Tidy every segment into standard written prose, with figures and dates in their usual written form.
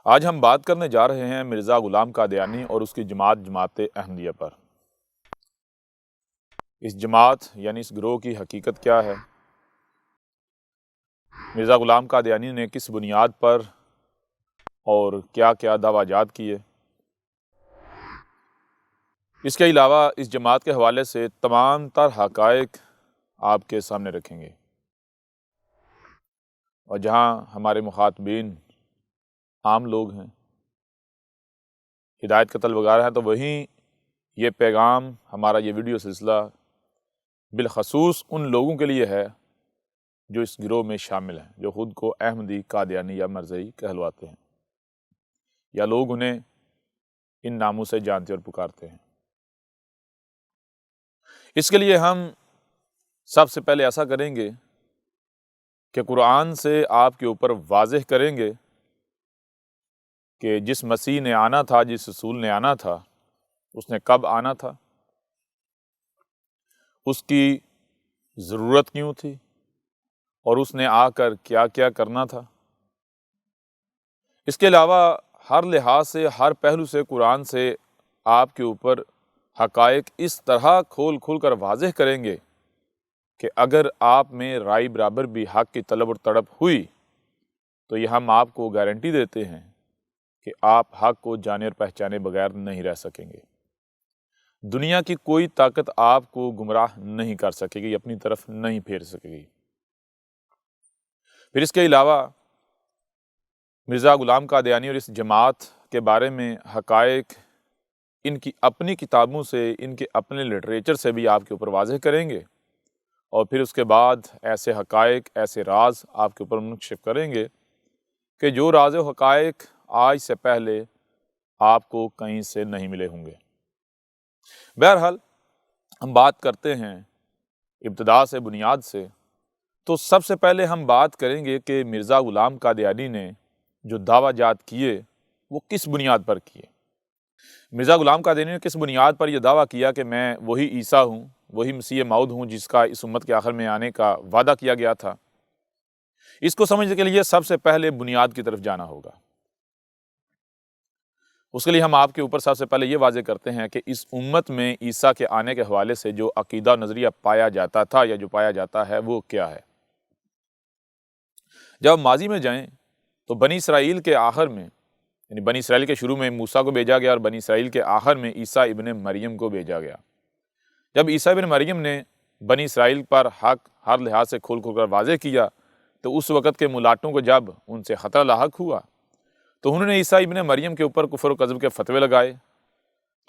آج ہم بات کرنے جا رہے ہیں مرزا غلام قادیانی اور اس کی جماعت احمدیہ پر۔ اس جماعت یعنی اس گروہ کی حقیقت کیا ہے؟ مرزا غلام قادیانی نے کس بنیاد پر اور کیا کیا دعویٰ جات کیے؟ اس کے علاوہ اس جماعت کے حوالے سے تمام تر حقائق آپ کے سامنے رکھیں گے، اور جہاں ہمارے مخاطبین عام لوگ ہیں، ہدایت کا طلبگار ہیں، تو وہیں یہ پیغام، ہمارا یہ ویڈیو سلسلہ بالخصوص ان لوگوں کے لیے ہے جو اس گروہ میں شامل ہیں، جو خود کو احمدی، قادیانی یا مرزائی کہلواتے ہیں، یا لوگ انہیں ان ناموں سے جانتے اور پکارتے ہیں۔ اس کے لیے ہم سب سے پہلے ایسا کریں گے کہ قرآن سے آپ کے اوپر واضح کریں گے کہ جس مسیح نے آنا تھا، جس رسول نے آنا تھا، اس نے کب آنا تھا، اس کی ضرورت کیوں تھی، اور اس نے آ کر کیا کیا کرنا تھا۔ اس کے علاوہ ہر لحاظ سے، ہر پہلو سے قرآن سے آپ کے اوپر حقائق اس طرح کھول کر واضح کریں گے کہ اگر آپ میں رائے برابر بھی حق کی طلب اور تڑپ ہوئی تو یہ ہم آپ کو گارنٹی دیتے ہیں کہ آپ حق کو جانے اور پہچانے بغیر نہیں رہ سکیں گے۔ دنیا کی کوئی طاقت آپ کو گمراہ نہیں کر سکے گی، اپنی طرف نہیں پھیر سکے گی۔ پھر اس کے علاوہ مرزا غلام قادیانی اور اس جماعت کے بارے میں حقائق ان کی اپنی کتابوں سے، ان کے اپنے لٹریچر سے بھی آپ کے اوپر واضح کریں گے، اور پھر اس کے بعد ایسے حقائق، ایسے راز آپ کے اوپر منکشف کریں گے کہ جو راز و حقائق آج سے پہلے آپ کو کہیں سے نہیں ملے ہوں گے۔ بہرحال ہم بات کرتے ہیں ابتدا سے، بنیاد سے، تو سب سے پہلے ہم بات کریں گے کہ مرزا غلام قادیانی نے جو دعویٰ جات کیے وہ کس بنیاد پر کیے۔ مرزا غلام قادیانی نے کس بنیاد پر یہ دعویٰ کیا کہ میں وہی عیسیٰ ہوں، وہی مسیح موعود ہوں جس کا اس امت کے آخر میں آنے کا وعدہ کیا گیا تھا؟ اس کو سمجھنے کے لیے سب سے پہلے بنیاد کی طرف جانا ہوگا۔ اس کے لیے ہم آپ کے اوپر سب سے پہلے یہ واضح کرتے ہیں کہ اس امت میں عیسیٰ کے آنے کے حوالے سے جو عقیدہ نظریہ پایا جاتا تھا یا جو پایا جاتا ہے وہ کیا ہے۔ جب ماضی میں جائیں تو بنی اسرائیل کے آخر میں، یعنی بنی اسرائیل کے شروع میں موسیٰ کو بھیجا گیا، اور بنی اسرائیل کے آخر میں عیسیٰ ابن مریم کو بھیجا گیا۔ جب عیسیٰ ابن مریم نے بنی اسرائیل پر حق ہر لحاظ سے کھول کر واضح کیا تو اس وقت کے ملاٹوں کو جب ان سے خطرہ لاحق ہوا تو انہوں نے عیسیٰ ابن مریم کے اوپر کفر و کذب کے فتوے لگائے،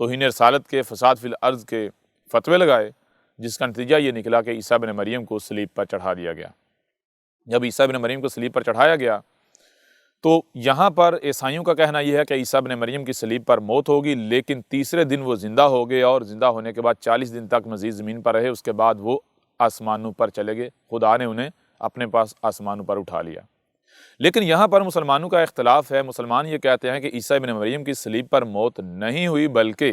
توہین رسالت کے، فساد فی الارض کے فتوے لگائے، جس کا نتیجہ یہ نکلا کہ عیسیٰ ابن مریم کو صلیب پر چڑھا دیا گیا۔ جب عیسیٰ ابن مریم کو صلیب پر چڑھایا گیا تو یہاں پر عیسائیوں کا کہنا یہ ہے کہ عیسیٰ ابن مریم کی صلیب پر موت ہوگی، لیکن تیسرے دن وہ زندہ ہو گئے، اور زندہ ہونے کے بعد 40 دن تک مزید زمین پر رہے، اس کے بعد وہ آسمانوں پر چلے گئے، خدا نے انہیں اپنے پاس آسمانوں پر اٹھا لیا۔ لیکن یہاں پر مسلمانوں کا اختلاف ہے۔ مسلمان یہ کہتے ہیں کہ عیسیٰ ابن مریم کی صلیب پر موت نہیں ہوئی، بلکہ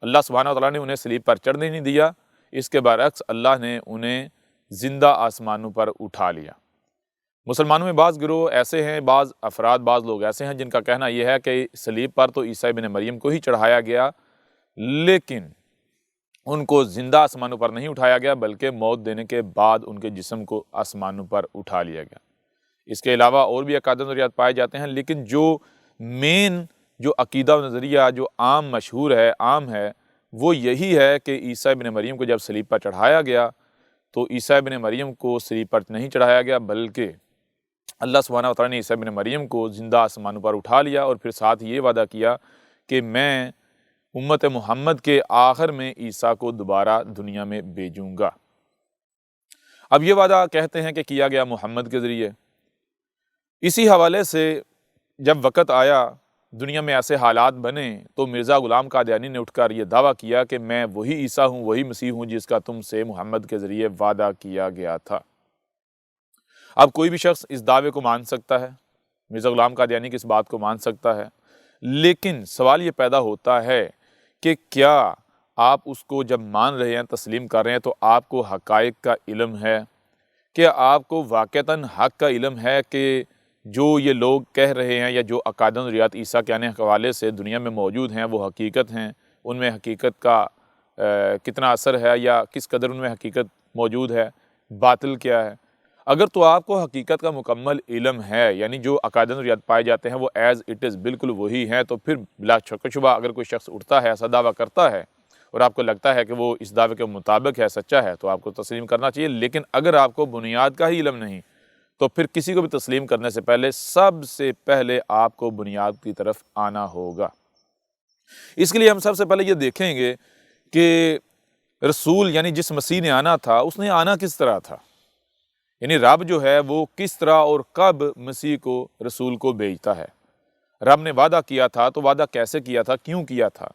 اللہ سبحانہ وتعالیٰ نے انہیں صلیب پر چڑھنے نہیں دیا، اس کے برعکس اللہ نے انہیں زندہ آسمانوں پر اٹھا لیا۔ مسلمانوں میں بعض گروہ ایسے ہیں، بعض افراد، بعض لوگ ایسے ہیں جن کا کہنا یہ ہے کہ صلیب پر تو عیسیٰ ابن مریم کو ہی چڑھایا گیا، لیکن ان کو زندہ آسمانوں پر نہیں اٹھایا گیا، بلکہ موت دینے کے بعد ان کے جسم کو آسمانوں پر اٹھا لیا گیا۔ اس کے علاوہ اور بھی عقائد نظریات پائے جاتے ہیں، لیکن جو مین جو عقیدہ و نظریہ جو عام مشہور ہے، عام ہے، وہ یہی ہے کہ عیسیٰ ابن مریم کو جب صلیب پر چڑھایا گیا تو عیسیٰ ابن مریم کو صلیب پر نہیں چڑھایا گیا، بلکہ اللہ سبحانہ وتعالیٰ نے عیسیٰ ابن مریم کو زندہ آسمانوں پر اٹھا لیا، اور پھر ساتھ یہ وعدہ کیا کہ میں امت محمد کے آخر میں عیسیٰ کو دوبارہ دنیا میں بھیجوں گا۔ اب یہ وعدہ کہتے ہیں کہ کیا گیا محمد کے ذریعے۔ اسی حوالے سے جب وقت آیا، دنیا میں ایسے حالات بنے، تو مرزا غلام قادیانی نے اٹھ کر یہ دعویٰ کیا کہ میں وہی عیسیٰ ہوں، وہی مسیح ہوں جس کا تم سے محمد کے ذریعے وعدہ کیا گیا تھا۔ اب کوئی بھی شخص اس دعوے کو مان سکتا ہے، مرزا غلام قادیانی کی اس بات کو مان سکتا ہے، لیکن سوال یہ پیدا ہوتا ہے کہ کیا آپ اس کو جب مان رہے ہیں، تسلیم کر رہے ہیں، تو آپ کو حقائق کا علم ہے؟ کیا آپ کو واقعتاً حق کا علم ہے کہ جو یہ لوگ کہہ رہے ہیں یا جو عقائد و نظریات عیسیٰ کے آنے کے حوالے سے دنیا میں موجود ہیں وہ حقیقت ہیں، ان میں حقیقت کا کتنا اثر ہے یا کس قدر ان میں حقیقت موجود ہے، باطل کیا ہے۔ اگر تو آپ کو حقیقت کا مکمل علم ہے، یعنی جو عقائد و نظریات پائے جاتے ہیں وہ ایز اٹ از بالکل وہی ہیں، تو پھر بلا شک و شبہ اگر کوئی شخص اٹھتا ہے، ایسا دعویٰ کرتا ہے اور آپ کو لگتا ہے کہ وہ اس دعوے کے مطابق ہے، سچا ہے، تو آپ کو تسلیم کرنا چاہیے۔ لیکن اگر آپ کو بنیاد کا ہی علم نہیں تو پھر کسی کو بھی تسلیم کرنے سے پہلے سب سے پہلے آپ کو بنیاد کی طرف آنا ہوگا۔ اس کے لیے ہم سب سے پہلے یہ دیکھیں گے کہ رسول یعنی جس مسیح نے آنا تھا اس نے آنا کس طرح تھا، یعنی رب جو ہے وہ کس طرح اور کب مسیح کو رسول کو بھیجتا ہے۔ رب نے وعدہ کیا تھا تو وعدہ کیسے کیا تھا، کیوں کیا تھا،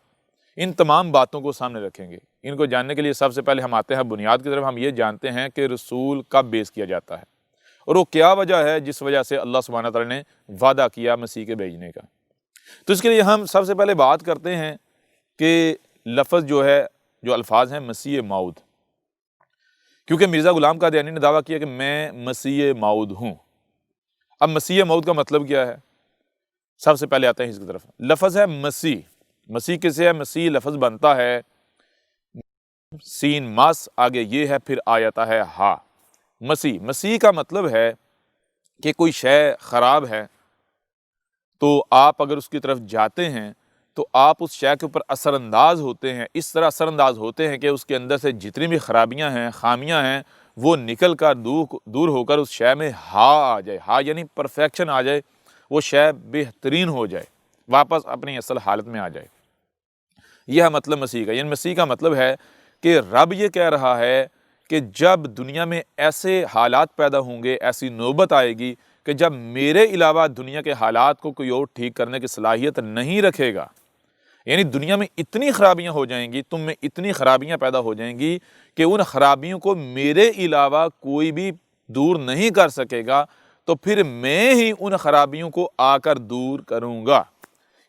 ان تمام باتوں کو سامنے رکھیں گے۔ ان کو جاننے کے لیے سب سے پہلے ہم آتے ہیں بنیاد کی طرف۔ ہم یہ جانتے ہیں کہ رسول کب بیس کیا جاتا ہے اور وہ کیا وجہ ہے جس وجہ سے اللہ سبحانہ تعالیٰ نے وعدہ کیا مسیح کے بھیجنے کا۔ تو اس کے لیے ہم سب سے پہلے بات کرتے ہیں کہ لفظ جو ہے، جو الفاظ ہیں مسیح موعود، کیونکہ مرزا غلام قادیانی نے دعویٰ کیا کہ میں مسیح موعود ہوں۔ اب مسیح موعود کا مطلب کیا ہے، سب سے پہلے آتے ہیں اس کی طرف۔ لفظ ہے مسیح، مسیح کسے ہے، مسیح لفظ بنتا ہے سین مس، آگے یہ ہے، پھر آ جاتا ہے ہا۔ مسیح، مسیح کا مطلب ہے کہ کوئی شے خراب ہے تو آپ اگر اس کی طرف جاتے ہیں تو آپ اس شے کے اوپر اثر انداز ہوتے ہیں، اس طرح اثر انداز ہوتے ہیں کہ اس کے اندر سے جتنی بھی خرابیاں ہیں، خامیاں ہیں، وہ نکل کر دور ہو کر اس شے میں ہا آ جائے۔ ہا یعنی پرفیکشن آ جائے، وہ شے بہترین ہو جائے، واپس اپنی اصل حالت میں آ جائے۔ یہ ہے مطلب مسیح کا۔ یعنی مسیح کا مطلب ہے کہ رب یہ کہہ رہا ہے کہ جب دنیا میں ایسے حالات پیدا ہوں گے، ایسی نوبت آئے گی کہ جب میرے علاوہ دنیا کے حالات کو کوئی اور ٹھیک کرنے کی صلاحیت نہیں رکھے گا، یعنی دنیا میں اتنی خرابیاں ہو جائیں گی، تم میں اتنی خرابیاں پیدا ہو جائیں گی کہ ان خرابیوں کو میرے علاوہ کوئی بھی دور نہیں کر سکے گا، تو پھر میں ہی ان خرابیوں کو آ کر دور کروں گا۔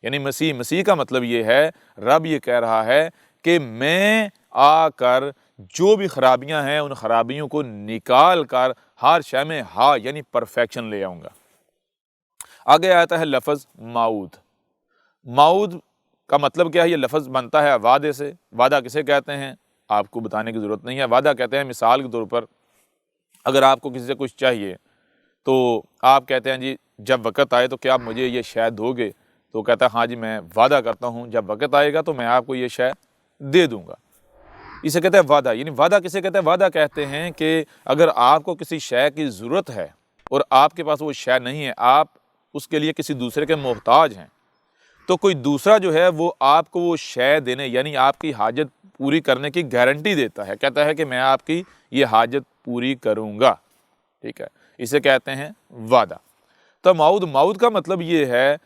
یعنی مسیح کا مطلب یہ ہے، رب یہ کہہ رہا ہے کہ میں آ کر جو بھی خرابیاں ہیں ان خرابیوں کو نکال کر ہر شے میں ہا یعنی پرفیکشن لے آؤں گا۔ آگے آتا ہے لفظ موعود۔ موعود کا مطلب کیا ہے، یہ لفظ بنتا ہے وعدے سے۔ وعدہ کسے کہتے ہیں آپ کو بتانے کی ضرورت نہیں ہے۔ وعدہ کہتے ہیں مثال کے طور پر اگر آپ کو کسی سے کچھ چاہیے تو آپ کہتے ہیں جی جب وقت آئے تو کیا آپ مجھے یہ شے دو گے، تو کہتا ہے ہاں جی میں وعدہ کرتا ہوں جب وقت آئے گا تو میں آپ کو یہ شے دے دوں گا۔ اسے کہتے ہیں وعدہ۔ یعنی وعدہ کسے کہتے ہیں، وعدہ کہتے ہیں کہ اگر آپ کو کسی شے کی ضرورت ہے اور آپ کے پاس وہ شے نہیں ہے، آپ اس کے لیے کسی دوسرے کے محتاج ہیں، تو کوئی دوسرا جو ہے وہ آپ کو وہ شے دینے یعنی آپ کی حاجت پوری کرنے کی گارنٹی دیتا ہے، کہتا ہے کہ میں آپ کی یہ حاجت پوری کروں گا، ٹھیک ہے، اسے کہتے ہیں وعدہ۔ تو موعود کا مطلب یہ ہے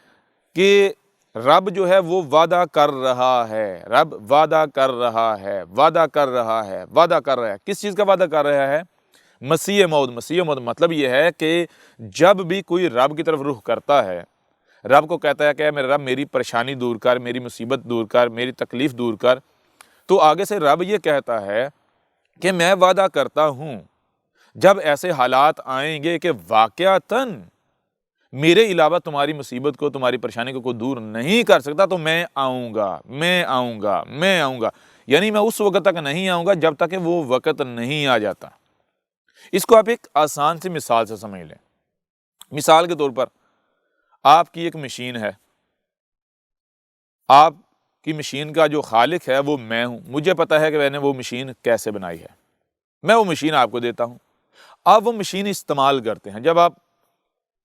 کہ رب جو ہے وہ وعدہ کر رہا ہے، رب وعدہ کر رہا ہے، وعدہ کر رہا ہے، وعدہ کر رہا ہے۔ کس چیز کا وعدہ کر رہا ہے؟ مسیح موعود۔ مسیح موعود مطلب یہ ہے کہ جب بھی کوئی رب کی طرف رخ کرتا ہے، رب کو کہتا ہے کہ میرے رب میری پریشانی دور کر، میری مصیبت دور کر، میری تکلیف دور کر، تو آگے سے رب یہ کہتا ہے کہ میں وعدہ کرتا ہوں جب ایسے حالات آئیں گے کہ واقعتاً میرے علاوہ تمہاری مصیبت کو، تمہاری پریشانی کو کوئی دور نہیں کر سکتا، تو میں آؤں گا، میں آؤں گا، میں آؤں گا۔ یعنی میں اس وقت تک نہیں آؤں گا جب تک کہ وہ وقت نہیں آ جاتا۔ اس کو آپ ایک آسان سی مثال سے سمجھ لیں۔ مثال کے طور پر آپ کی ایک مشین ہے، آپ کی مشین کا جو خالق ہے وہ میں ہوں، مجھے پتا ہے کہ میں نے وہ مشین کیسے بنائی ہے، میں وہ مشین آپ کو دیتا ہوں، آپ وہ مشین استعمال کرتے ہیں۔ جب آپ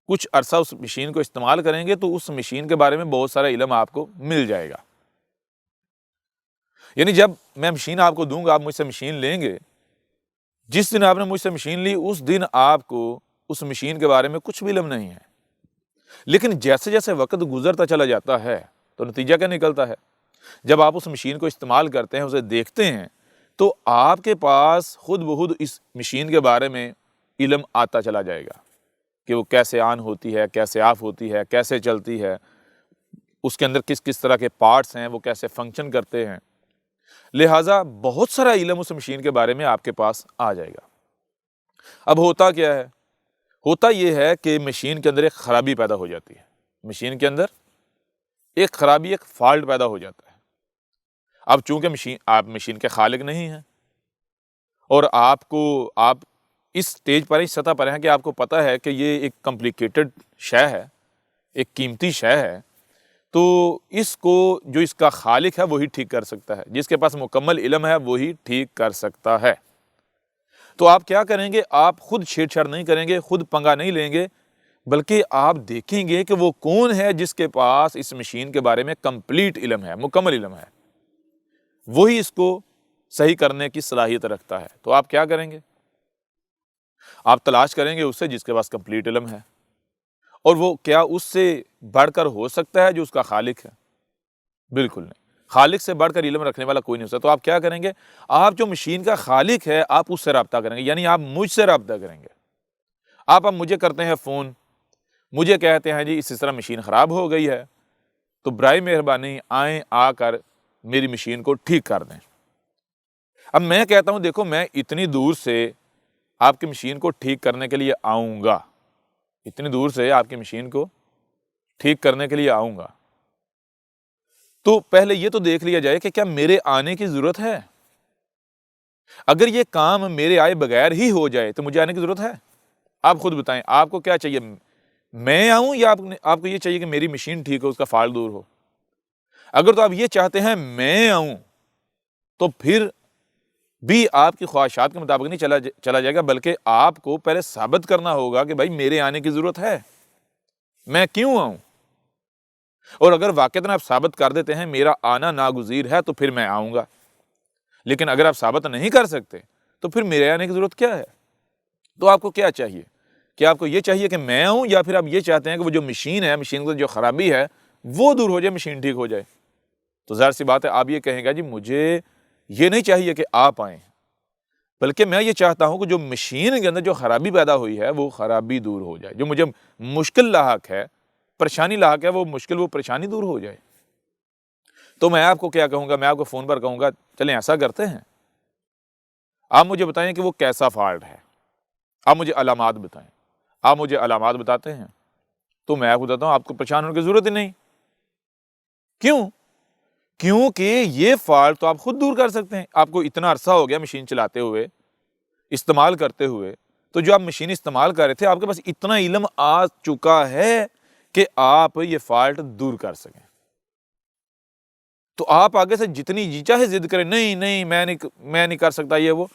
کچھ عرصہ اس مشین کو استعمال کریں گے تو اس مشین کے بارے میں بہت سارا علم آپ کو مل جائے گا۔ یعنی جب میں مشین آپ کو دوں گا، آپ مجھ سے مشین لیں گے، جس دن آپ نے مجھ سے مشین لی اس دن آپ کو اس مشین کے بارے میں کچھ بھی علم نہیں ہے، لیکن جیسے جیسے وقت گزرتا چلا جاتا ہے تو نتیجہ کیا نکلتا ہے؟ جب آپ اس مشین کو استعمال کرتے ہیں، اسے دیکھتے ہیں، تو آپ کے پاس خود بخود اس مشین کے بارے میں علم آتا چلا جائے گا کہ وہ کیسے آن ہوتی ہے، کیسے آف ہوتی ہے، کیسے چلتی ہے، اس کے اندر کس کس طرح کے پارٹس ہیں، وہ کیسے فنکشن کرتے ہیں۔ لہٰذا بہت سارا علم اس مشین کے بارے میں آپ کے پاس آ جائے گا۔ اب ہوتا کیا ہے؟ ہوتا یہ ہے کہ مشین کے اندر ایک خرابی پیدا ہو جاتی ہے، مشین کے اندر ایک خرابی، ایک فالٹ پیدا ہو جاتا ہے۔ اب چونکہ آپ مشین کے خالق نہیں ہیں، اور آپ اس سٹیج پر، اس سطح پر ہیں کہ آپ کو پتہ ہے کہ یہ ایک کمپلیکیٹڈ شے ہے، ایک قیمتی شے ہے، تو اس کو جو اس کا خالق ہے وہی ٹھیک کر سکتا ہے، جس کے پاس مکمل علم ہے وہی ٹھیک کر سکتا ہے۔ تو آپ کیا کریں گے؟ آپ خود چھیڑ چھاڑ نہیں کریں گے، خود پنگا نہیں لیں گے، بلکہ آپ دیکھیں گے کہ وہ کون ہے جس کے پاس اس مشین کے بارے میں کمپلیٹ علم ہے، مکمل علم ہے، وہی اس کو صحیح کرنے کی صلاحیت رکھتا ہے۔ تو آپ کیا کریں گے؟ آپ تلاش کریں گے اس سے جس کے پاس کمپلیٹ علم ہے، اور وہ کیا اس سے بڑھ کر ہو سکتا ہے جو اس کا خالق ہے؟ بالکل نہیں، خالق سے بڑھ کر علم رکھنے والا کوئی نہیں ہو سکتا۔ تو آپ کیا کریں گے؟ آپ جو مشین کا خالق ہے آپ اس سے رابطہ کریں گے، یعنی آپ مجھ سے رابطہ کریں گے۔ آپ اب مجھے کرتے ہیں فون، مجھے کہتے ہیں جی اس طرح مشین خراب ہو گئی ہے، تو برائے مہربانی آئیں، آ کر میری مشین کو ٹھیک کر دیں۔ اب میں کہتا ہوں دیکھو میں اتنی دور سے آپ کی مشین کو ٹھیک کرنے کے لیے آؤں گا، اتنی دور سے آپ کی مشین کو ٹھیک کرنے کے لیے آؤں گا، تو پہلے یہ تو دیکھ لیا جائے کہ کیا میرے آنے کی ضرورت ہے؟ اگر یہ کام میرے آئے بغیر ہی ہو جائے تو مجھے آنے کی ضرورت ہے؟ آپ خود بتائیں، آپ کو کیا چاہیے؟ میں آؤں یا آپ کو یہ چاہیے کہ میری مشین ٹھیک ہو، اس کا فالٹ دور ہو؟ اگر تو آپ یہ چاہتے ہیں میں آؤں، تو پھر بھی آپ کی خواہشات کے مطابق نہیں چلا جائے گا، بلکہ آپ کو پہلے ثابت کرنا ہوگا کہ بھائی میرے آنے کی ضرورت ہے، میں کیوں آؤں؟ اور اگر واقعتاً آپ ثابت کر دیتے ہیں میرا آنا ناگزیر ہے تو پھر میں آؤں گا، لیکن اگر آپ ثابت نہیں کر سکتے تو پھر میرے آنے کی ضرورت کیا ہے؟ تو آپ کو کیا چاہیے؟ کہ آپ کو یہ چاہیے کہ میں آؤں، یا پھر آپ یہ چاہتے ہیں کہ وہ جو مشین ہے، مشین کی جو خرابی ہے وہ دور ہو جائے، مشین ٹھیک ہو جائے؟ تو ظاہر سی بات ہے آپ یہ کہیں گا جی مجھے یہ نہیں چاہیے کہ آپ آئیں، بلکہ میں یہ چاہتا ہوں کہ جو مشین کے اندر جو خرابی پیدا ہوئی ہے وہ خرابی دور ہو جائے، جو مجھے مشکل لاحق ہے، پریشانی لاحق ہے، وہ مشکل، وہ پریشانی دور ہو جائے۔ تو میں آپ کو کیا کہوں گا؟ میں آپ کو فون پر کہوں گا چلیں ایسا کرتے ہیں، آپ مجھے بتائیں کہ وہ کیسا فالٹ ہے، آپ مجھے علامات بتائیں۔ آپ مجھے علامات بتاتے ہیں تو میں آپ کو بتاتا ہوں آپ کو پریشان ہونے کی ضرورت ہی نہیں۔ کیوں؟ کیونکہ یہ فالٹ تو آپ خود دور کر سکتے ہیں۔ آپ کو اتنا عرصہ ہو گیا مشین چلاتے ہوئے، استعمال کرتے ہوئے، تو جو آپ مشین استعمال کر رہے تھے آپ کے پاس اتنا علم آ چکا ہے کہ آپ یہ فالٹ دور کر سکیں۔ تو آپ آگے سے جتنی جی چاہے ضد کریں، نہیں میں نہیں کر سکتا یہ وہ،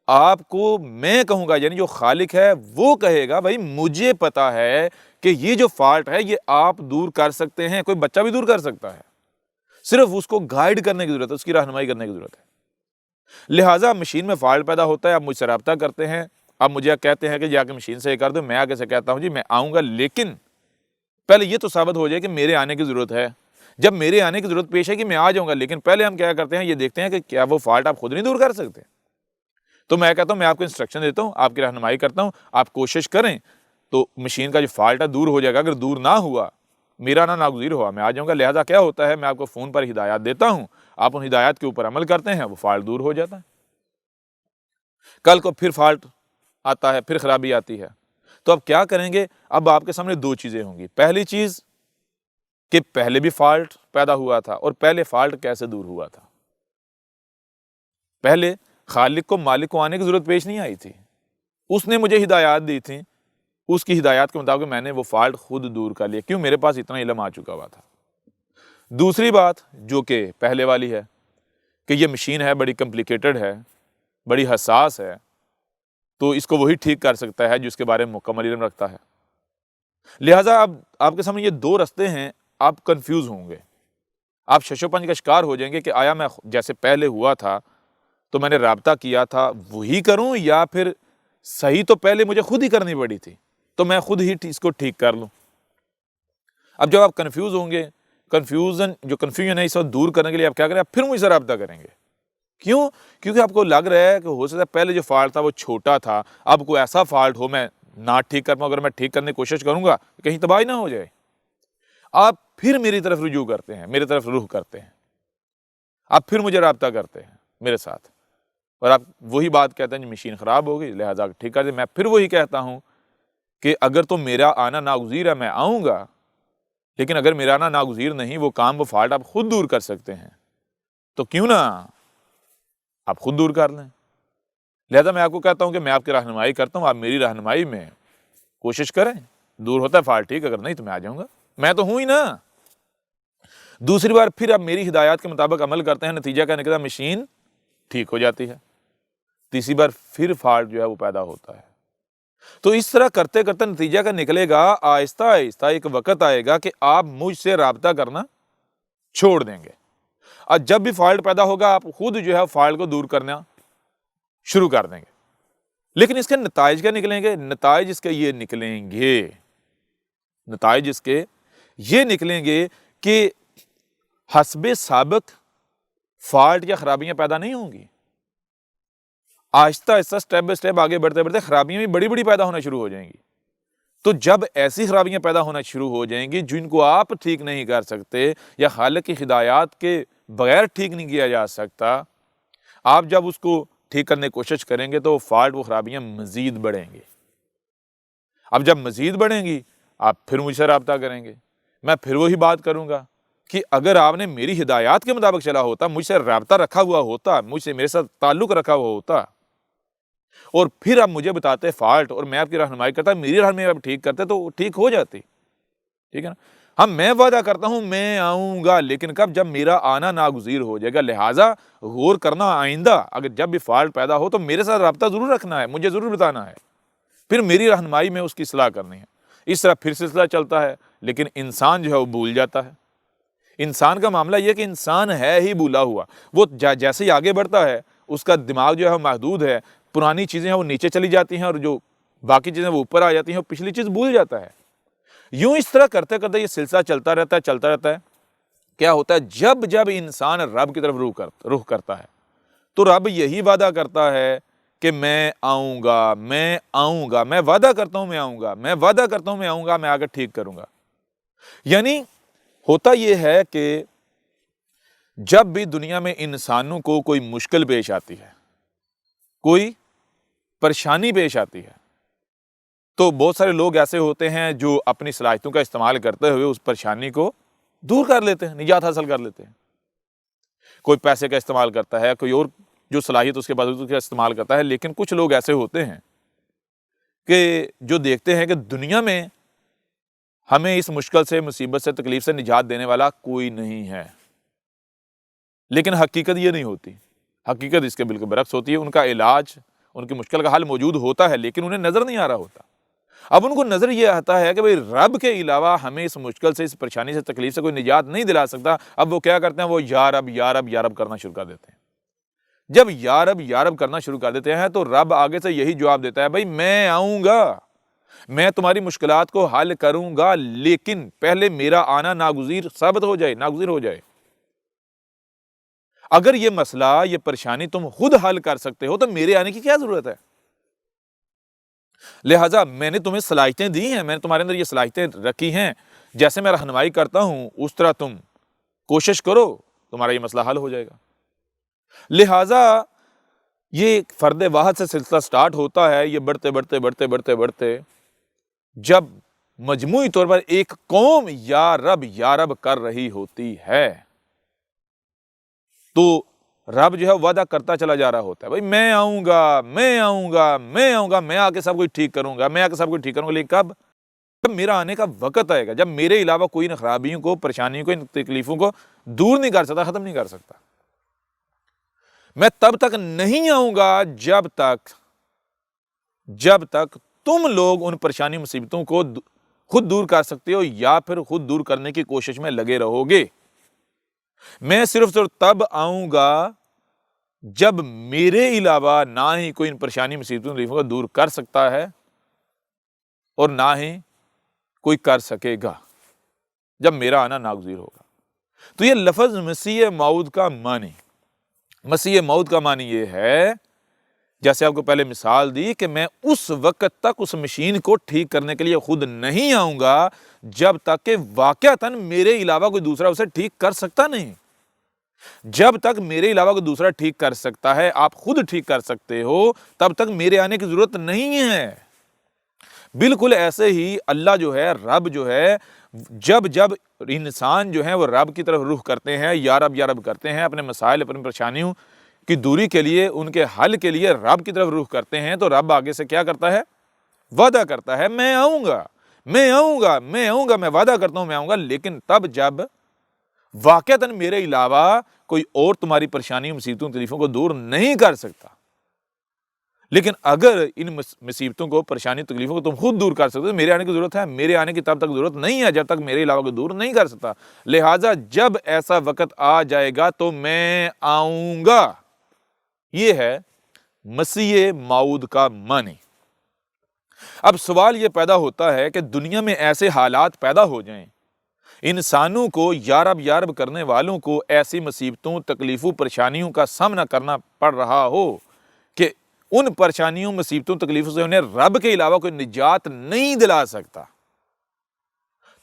آپ کو میں کہوں گا، یعنی جو خالق ہے وہ کہے گا بھائی مجھے پتا ہے کہ یہ جو فالٹ ہے یہ آپ دور کر سکتے ہیں، کوئی بچہ بھی دور کر سکتا ہے، صرف اس کو گائیڈ کرنے کی ضرورت ہے، اس کی رہنمائی کرنے کی ضرورت ہے۔ لہٰذا مشین میں فالٹ پیدا ہوتا ہے، آپ مجھ سے رابطہ کرتے ہیں، آپ مجھے کہتے ہیں کہ جا کے مشین سے یہ کر دو، میں آگے سے کہتا ہوں جی میں آؤں گا، لیکن پہلے یہ تو ثابت ہو جائے کہ میرے آنے کی ضرورت ہے۔ جب میرے آنے کی ضرورت پیش ہے کہ میں آ جاؤں گا، لیکن پہلے ہم کیا کرتے ہیں، یہ دیکھتے ہیں کہ کیا وہ فالٹ آپ خود نہیں دور کر سکتے۔ تو میں کہتا ہوں میں آپ کو انسٹرکشن دیتا ہوں، آپ کی رہنمائی کرتا ہوں، آپ کوشش کریں تو مشین کا جو فالٹ ہے دور ہو جائے گا۔ اگر دور نہ ہوا، میرا نہ ناگزیر ہوا، میں آ جاؤں گا۔ لہٰذا کیا ہوتا ہے، میں آپ کو فون پر ہدایات دیتا ہوں، آپ ان ہدایات کے اوپر عمل کرتے ہیں، وہ فالٹ دور ہو جاتا ہے۔ کل کو پھر فالٹ آتا ہے، پھر خرابی آتی ہے، تو اب کیا کریں گے؟ اب آپ کے سامنے دو چیزیں ہوں گی۔ پہلی چیز کہ پہلے بھی فالٹ پیدا ہوا تھا، اور پہلے فالٹ کیسے دور ہوا تھا۔ پہلے خالق کو، مالک کو آنے کی ضرورت پیش نہیں آئی تھی، اس نے مجھے ہدایات دی تھی، اس کی ہدایات کے مطابق میں نے وہ فالٹ خود دور کر لیا، کیوں؟ میرے پاس اتنا علم آ چکا ہوا تھا۔ دوسری بات جو کہ پہلے والی ہے کہ یہ مشین ہے، بڑی کمپلیکیٹڈ ہے، بڑی حساس ہے، تو اس کو وہی ٹھیک کر سکتا ہے جو اس کے بارے میں مکمل علم رکھتا ہے۔ لہٰذا اب آپ کے سامنے یہ دو رستے ہیں، آپ کنفیوز ہوں گے، آپ شش و پنج کا شکار ہو جائیں گے کہ آیا میں جیسے پہلے ہوا تھا تو میں نے رابطہ کیا تھا وہی کروں، یا پھر صحیح تو پہلے مجھے خود ہی کرنی پڑی تھی تو میں خود ہی اس کو ٹھیک کر لوں۔ اب جب آپ کنفیوز ہوں گے، کنفیوژن ہے اس وقت دور کرنے کے لیے آپ کیا کریں؟ آپ پھر مجھ سے رابطہ کریں گے۔ کیوں؟ کیونکہ آپ کو لگ رہا ہے کہ ہو سکتا ہے پہلے جو فالٹ تھا وہ چھوٹا تھا، اب کوئی ایسا فالٹ ہو میں نہ ٹھیک کر پاؤں، اگر میں ٹھیک کرنے کی کوشش کروں گا کہیں تباہی نہ ہو جائے۔ آپ پھر میری طرف رجوع کرتے ہیں، میری طرف رخ کرتے ہیں، آپ پھر مجھے رابطہ کرتے ہیں میرے ساتھ، اور آپ وہی بات کہتے ہیں جی مشین خراب ہو گئی لہٰذا ٹھیک کر دیں۔ میں پھر وہی کہتا ہوں کہ اگر تو میرا آنا ناگزیر ہے میں آؤں گا، لیکن اگر میرا آنا ناگزیر نہیں، وہ کام وہ فالٹ آپ خود دور کر سکتے ہیں، تو کیوں نہ آپ خود دور کر لیں۔ لہذا میں آپ کو کہتا ہوں کہ میں آپ کی رہنمائی کرتا ہوں، آپ میری رہنمائی میں کوشش کریں، دور ہوتا ہے فالٹ ٹھیک، اگر نہیں تو میں آ جاؤں گا، میں تو ہوں ہی نا۔ دوسری بار پھر آپ میری ہدایات کے مطابق عمل کرتے ہیں، نتیجہ کیا نکلا؟ مشین ٹھیک ہو جاتی ہے۔ تیسری بار پھر فالٹ جو ہے وہ پیدا ہوتا ہے۔ تو اس طرح کرتے کرتے نتیجہ کا نکلے گا، آہستہ آہستہ ایک وقت آئے گا کہ آپ مجھ سے رابطہ کرنا چھوڑ دیں گے، اور جب بھی فالٹ پیدا ہوگا آپ خود جو ہے فالٹ کو دور کرنا شروع کر دیں گے۔ لیکن اس کے نتائج کیا نکلیں گے؟ نتائج اس کے یہ نکلیں گے، نتائج اس کے یہ نکلیں گے کہ حسب سابق فالٹ یا خرابیاں پیدا نہیں ہوں گی، آہستہ آہستہ سٹیپ بائی سٹیپ آگے بڑھتے بڑھتے خرابیاں بھی بڑی بڑی پیدا ہونا شروع ہو جائیں گی۔ تو جب ایسی خرابیاں پیدا ہونا شروع ہو جائیں گی جن کو آپ ٹھیک نہیں کر سکتے یا خالق کی ہدایات کے بغیر ٹھیک نہیں کیا جا سکتا، آپ جب اس کو ٹھیک کرنے کی کوشش کریں گے تو فالٹ وہ خرابیاں مزید بڑھیں گے۔ اب جب مزید بڑھیں گی آپ پھر مجھ سے رابطہ کریں گے، میں پھر وہی بات کروں گا کہ اگر آپ نے میری ہدایات کے مطابق چلا ہوتا، مجھ سے رابطہ رکھا ہوا ہوتا، مجھ سے میرے ساتھ تعلق رکھا ہوا ہوتا، اور پھر آپ مجھے بتاتے فالٹ اور میں آپ کی رہنمائی کرتا، میری رہنمائی آپ ٹھیک کرتے تو ٹھیک ہو جاتی، ٹھیک ہے نا۔ میں وعدہ کرتا ہوں میں آؤں گا، لیکن کب؟ جب میرا آنا ناگزیر ہو جائے گا۔ لہٰذا غور کرنا، آئندہ اگر جب بھی فالٹ پیدا ہو تو میرے ساتھ رابطہ ضرور رکھنا ہے، مجھے ضرور بتانا ہے، پھر میری رہنمائی میں اس کی اصلاح کرنی ہے۔ اس طرح پھر سلسلہ چلتا ہے، لیکن انسان جو ہے وہ بھول جاتا ہے۔ انسان کا معاملہ یہ کہ انسان ہے ہی بھولا ہوا، وہ جیسے ہی آگے بڑھتا ہے اس کا دماغ جو ہے محدود ہے، پرانی چیزیں ہیں وہ نیچے چلی جاتی ہیں اور جو باقی چیزیں وہ اوپر آ جاتی ہیں، وہ پچھلی چیز بھول جاتا ہے۔ یوں اس طرح کرتے کرتے یہ سلسلہ چلتا رہتا ہے۔ کیا ہوتا ہے؟ جب جب انسان رب کی طرف رخ کرتا ہے تو رب یہی وعدہ کرتا ہے کہ میں آؤں گا، میں آؤں گا، میں وعدہ کرتا ہوں میں آؤں گا، میں وعدہ کرتا ہوں میں آؤں گا، میں آ کر ٹھیک کروں گا۔ یعنی ہوتا یہ ہے کہ جب بھی دنیا میں انسانوں کو کوئی مشکل پیش آتی ہے، کوئی پریشانی پیش آتی ہے، تو بہت سارے لوگ ایسے ہوتے ہیں جو اپنی صلاحیتوں کا استعمال کرتے ہوئے اس پریشانی کو دور کر لیتے ہیں، نجات حاصل کر لیتے ہیں۔ کوئی پیسے کا استعمال کرتا ہے، کوئی اور جو صلاحیت اس کے پاس اس کا استعمال کرتا ہے، لیکن کچھ لوگ ایسے ہوتے ہیں کہ جو دیکھتے ہیں کہ دنیا میں ہمیں اس مشکل سے، مصیبت سے، تکلیف سے نجات دینے والا کوئی نہیں ہے، لیکن حقیقت یہ نہیں ہوتی۔ حقیقت اس کے بالکل برعکس ہوتی ہے۔ ان کا علاج، ان کی مشکل کا حل موجود ہوتا ہے، لیکن انہیں نظر نہیں آ رہا ہوتا۔ اب ان کو نظر یہ آتا ہے کہ بھئی رب کے علاوہ ہمیں اس مشکل سے، اس پریشانی سے، تکلیف سے کوئی نجات نہیں دلا سکتا۔ اب وہ کیا کرتے ہیں؟ وہ یا رب یا رب یا رب کرنا شروع کر دیتے ہیں۔ جب یا رب کرنا شروع کر دیتے ہیں تو رب آگے سے یہی جواب دیتا ہے، بھئی میں آؤں گا، میں تمہاری مشکلات کو حل کروں گا، لیکن پہلے میرا آنا ناگزیر ثابت ہو جائے، ناگزیر ہو جائے۔ اگر یہ مسئلہ، یہ پریشانی تم خود حل کر سکتے ہو تو میرے آنے کی کیا ضرورت ہے؟ لہٰذا میں نے تمہیں صلاحیتیں دی ہیں، میں نے تمہارے اندر یہ صلاحیتیں رکھی ہیں، جیسے میں رہنمائی کرتا ہوں اس طرح تم کوشش کرو، تمہارا یہ مسئلہ حل ہو جائے گا۔ لہٰذا یہ فرد واحد سے سلسلہ سٹارٹ ہوتا ہے، یہ بڑھتے جب مجموعی طور پر ایک قوم یا رب کر رہی ہوتی ہے تو رب جو ہے وعدہ کرتا چلا جا رہا ہوتا ہے، بھائی میں آؤں گا، میں آؤں گا، میں آؤں گا، میں آ کے سب کچھ ٹھیک کروں گا، میں آ کے سب کچھ ٹھیک کروں گا، لیکن کب؟ جب میرا آنے کا وقت آئے گا، جب میرے علاوہ کوئی ان خرابیوں کو، پریشانیوں کو، ان تکلیفوں کو دور نہیں کر سکتا، ختم نہیں کر سکتا۔ میں تب تک نہیں آؤں گا جب تک تم لوگ ان پریشانی مصیبتوں کو خود دور کر سکتے ہو یا پھر خود دور کرنے کی کوشش میں لگے رہو گے۔ میں صرف تب آؤں گا جب میرے علاوہ نہ ہی کوئی ان پریشانی مصیبتوں تکلیفوں کو دور کر سکتا ہے اور نہ ہی کوئی کر سکے گا، جب میرا آنا ناگزیر ہوگا۔ تو یہ لفظ مسیح موعود کا معنی یہ ہے، جیسے آپ کو پہلے مثال دی کہ میں اس وقت تک اس مشین کو ٹھیک کرنے کے لیے خود نہیں آؤں گا جب تک کہ واقعتاً میرے علاوہ کوئی دوسرا اسے ٹھیک کر سکتا نہیں۔ جب تک میرے علاوہ کوئی دوسرا ٹھیک کر سکتا ہے، آپ خود ٹھیک کر سکتے ہو، تب تک میرے آنے کی ضرورت نہیں ہے۔ بالکل ایسے ہی اللہ جو ہے، رب جو ہے، جب انسان جو ہے وہ رب کی طرف رخ کرتے ہیں، یا رب کرتے ہیں، اپنے مسائل، اپنی پریشانیوں کی دوری کے لیے، ان کے حل کے لیے رب کی طرف رخ کرتے ہیں، تو رب آگے سے کیا کرتا ہے؟ وعدہ کرتا ہے، میں آؤں گا، میں وعدہ کرتا ہوں میں آؤں گا، لیکن تب جب واقعتاً میرے علاوہ کوئی اور تمہاری پریشانیوں، مصیبتوں، تکلیفوں کو دور نہیں کر سکتا۔ لیکن اگر ان مصیبتوں کو، پریشانی، تکلیفوں کو تم خود دور کر سکتے ہو، میرے آنے کی ضرورت ہے، میرے آنے کی تب تک ضرورت نہیں ہے جب تک میرے علاوہ کوئی دور نہیں کر سکتا، لہٰذا جب ایسا وقت آ جائے گا تو میں آؤں گا۔ یہ ہے مسیح موعود کا معنی۔ اب سوال یہ پیدا ہوتا ہے کہ دنیا میں ایسے حالات پیدا ہو جائیں، انسانوں کو، یا رب کرنے والوں کو ایسی مصیبتوں، تکلیفوں، پریشانیوں کا سامنا کرنا پڑ رہا ہو کہ ان پریشانیوں، مصیبتوں، تکلیفوں سے انہیں رب کے علاوہ کوئی نجات نہیں دلا سکتا،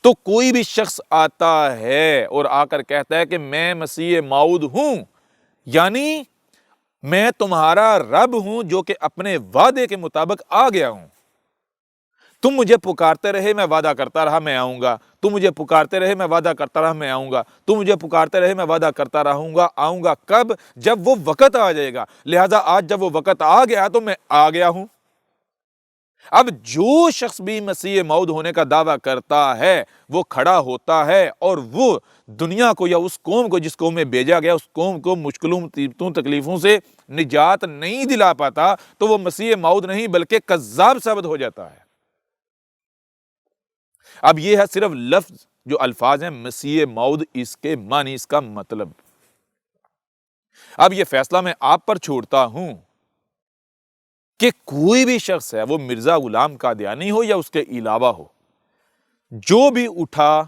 تو کوئی بھی شخص آتا ہے اور آ کر کہتا ہے کہ میں مسیح موعود ہوں، یعنی میں تمہارا رب ہوں جو کہ اپنے وعدے کے مطابق آ گیا ہوں۔ تم مجھے پکارتے رہے، میں وعدہ کرتا رہا میں آؤں گا، تم مجھے پکارتے رہے، میں وعدہ کرتا رہا میں آؤں گا، تم مجھے پکارتے رہے، میں وعدہ کرتا رہوں گا، آؤں گا کب؟ جب وہ وقت آ جائے گا، لہٰذا آج جب وہ وقت آ گیا تو میں آ گیا ہوں۔ اب جو شخص بھی مسیح موعود ہونے کا دعویٰ کرتا ہے، وہ کھڑا ہوتا ہے اور وہ دنیا کو، یا اس قوم کو جس قوم میں بھیجا گیا، اس قوم کو مشکلوں، مصیبتوں، تکلیفوں سے نجات نہیں دلا پاتا، تو وہ مسیح موعود نہیں بلکہ کذاب ثابت ہو جاتا ہے۔ اب یہ ہے صرف لفظ، جو الفاظ ہیں مسیح موعود، اس کے معنی، اس کا مطلب۔ اب یہ فیصلہ میں آپ پر چھوڑتا ہوں کہ کوئی بھی شخص ہے، وہ مرزا غلام قادیانی ہو یا اس کے علاوہ ہو، جو بھی اٹھا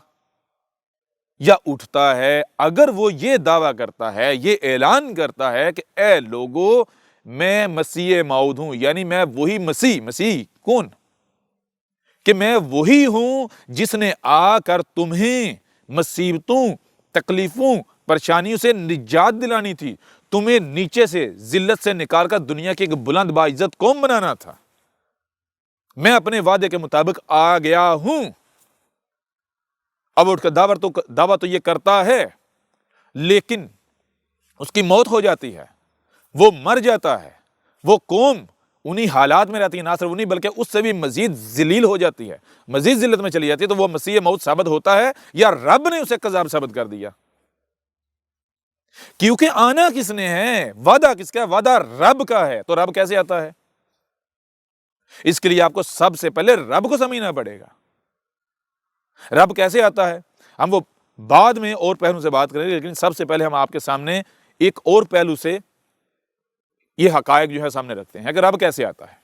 یا اٹھتا ہے، اگر وہ یہ دعویٰ کرتا ہے، یہ اعلان کرتا ہے کہ اے لوگو میں مسیح موعود ہوں، یعنی میں وہی مسیح کون؟ کہ میں وہی ہوں جس نے آ کر تمہیں مصیبتوں، تکلیفوں، پریشانیوں سے نجات دلانی تھی، تمہیں نیچے سے، ذلت سے نکال کر دنیا کی ایک بلند باعزت قوم بنانا تھا، میں اپنے وعدے کے مطابق آ گیا ہوں۔ اب اٹھ کر دعویٰ تو یہ کرتا ہے، لیکن اس کی موت ہو جاتی ہے، وہ مر جاتا ہے، وہ قوم انہی حالات میں رہتی ہے، نہ صرف انہی بلکہ اس سے بھی مزید ذلیل ہو جاتی ہے، مزید ذلت میں چلی جاتی ہے، تو وہ مسیح موعود ثابت ہوتا ہے یا رب نے اسے کذاب ثابت کر دیا؟ کیونکہ آنا کس نے ہے؟ وعدہ کس کا ہے؟ وعدہ رب کا ہے، تو رب کیسے آتا ہے؟ اس کے لیے آپ کو سب سے پہلے رب کو سمجھنا پڑے گا۔ رب کیسے آتا ہے ہم وہ بعد میں اور پہلو سے بات کریں گے، لیکن سب سے پہلے ہم آپ کے سامنے ایک اور پہلو سے یہ حقائق جو ہے سامنے رکھتے ہیں کہ رب کیسے آتا ہے۔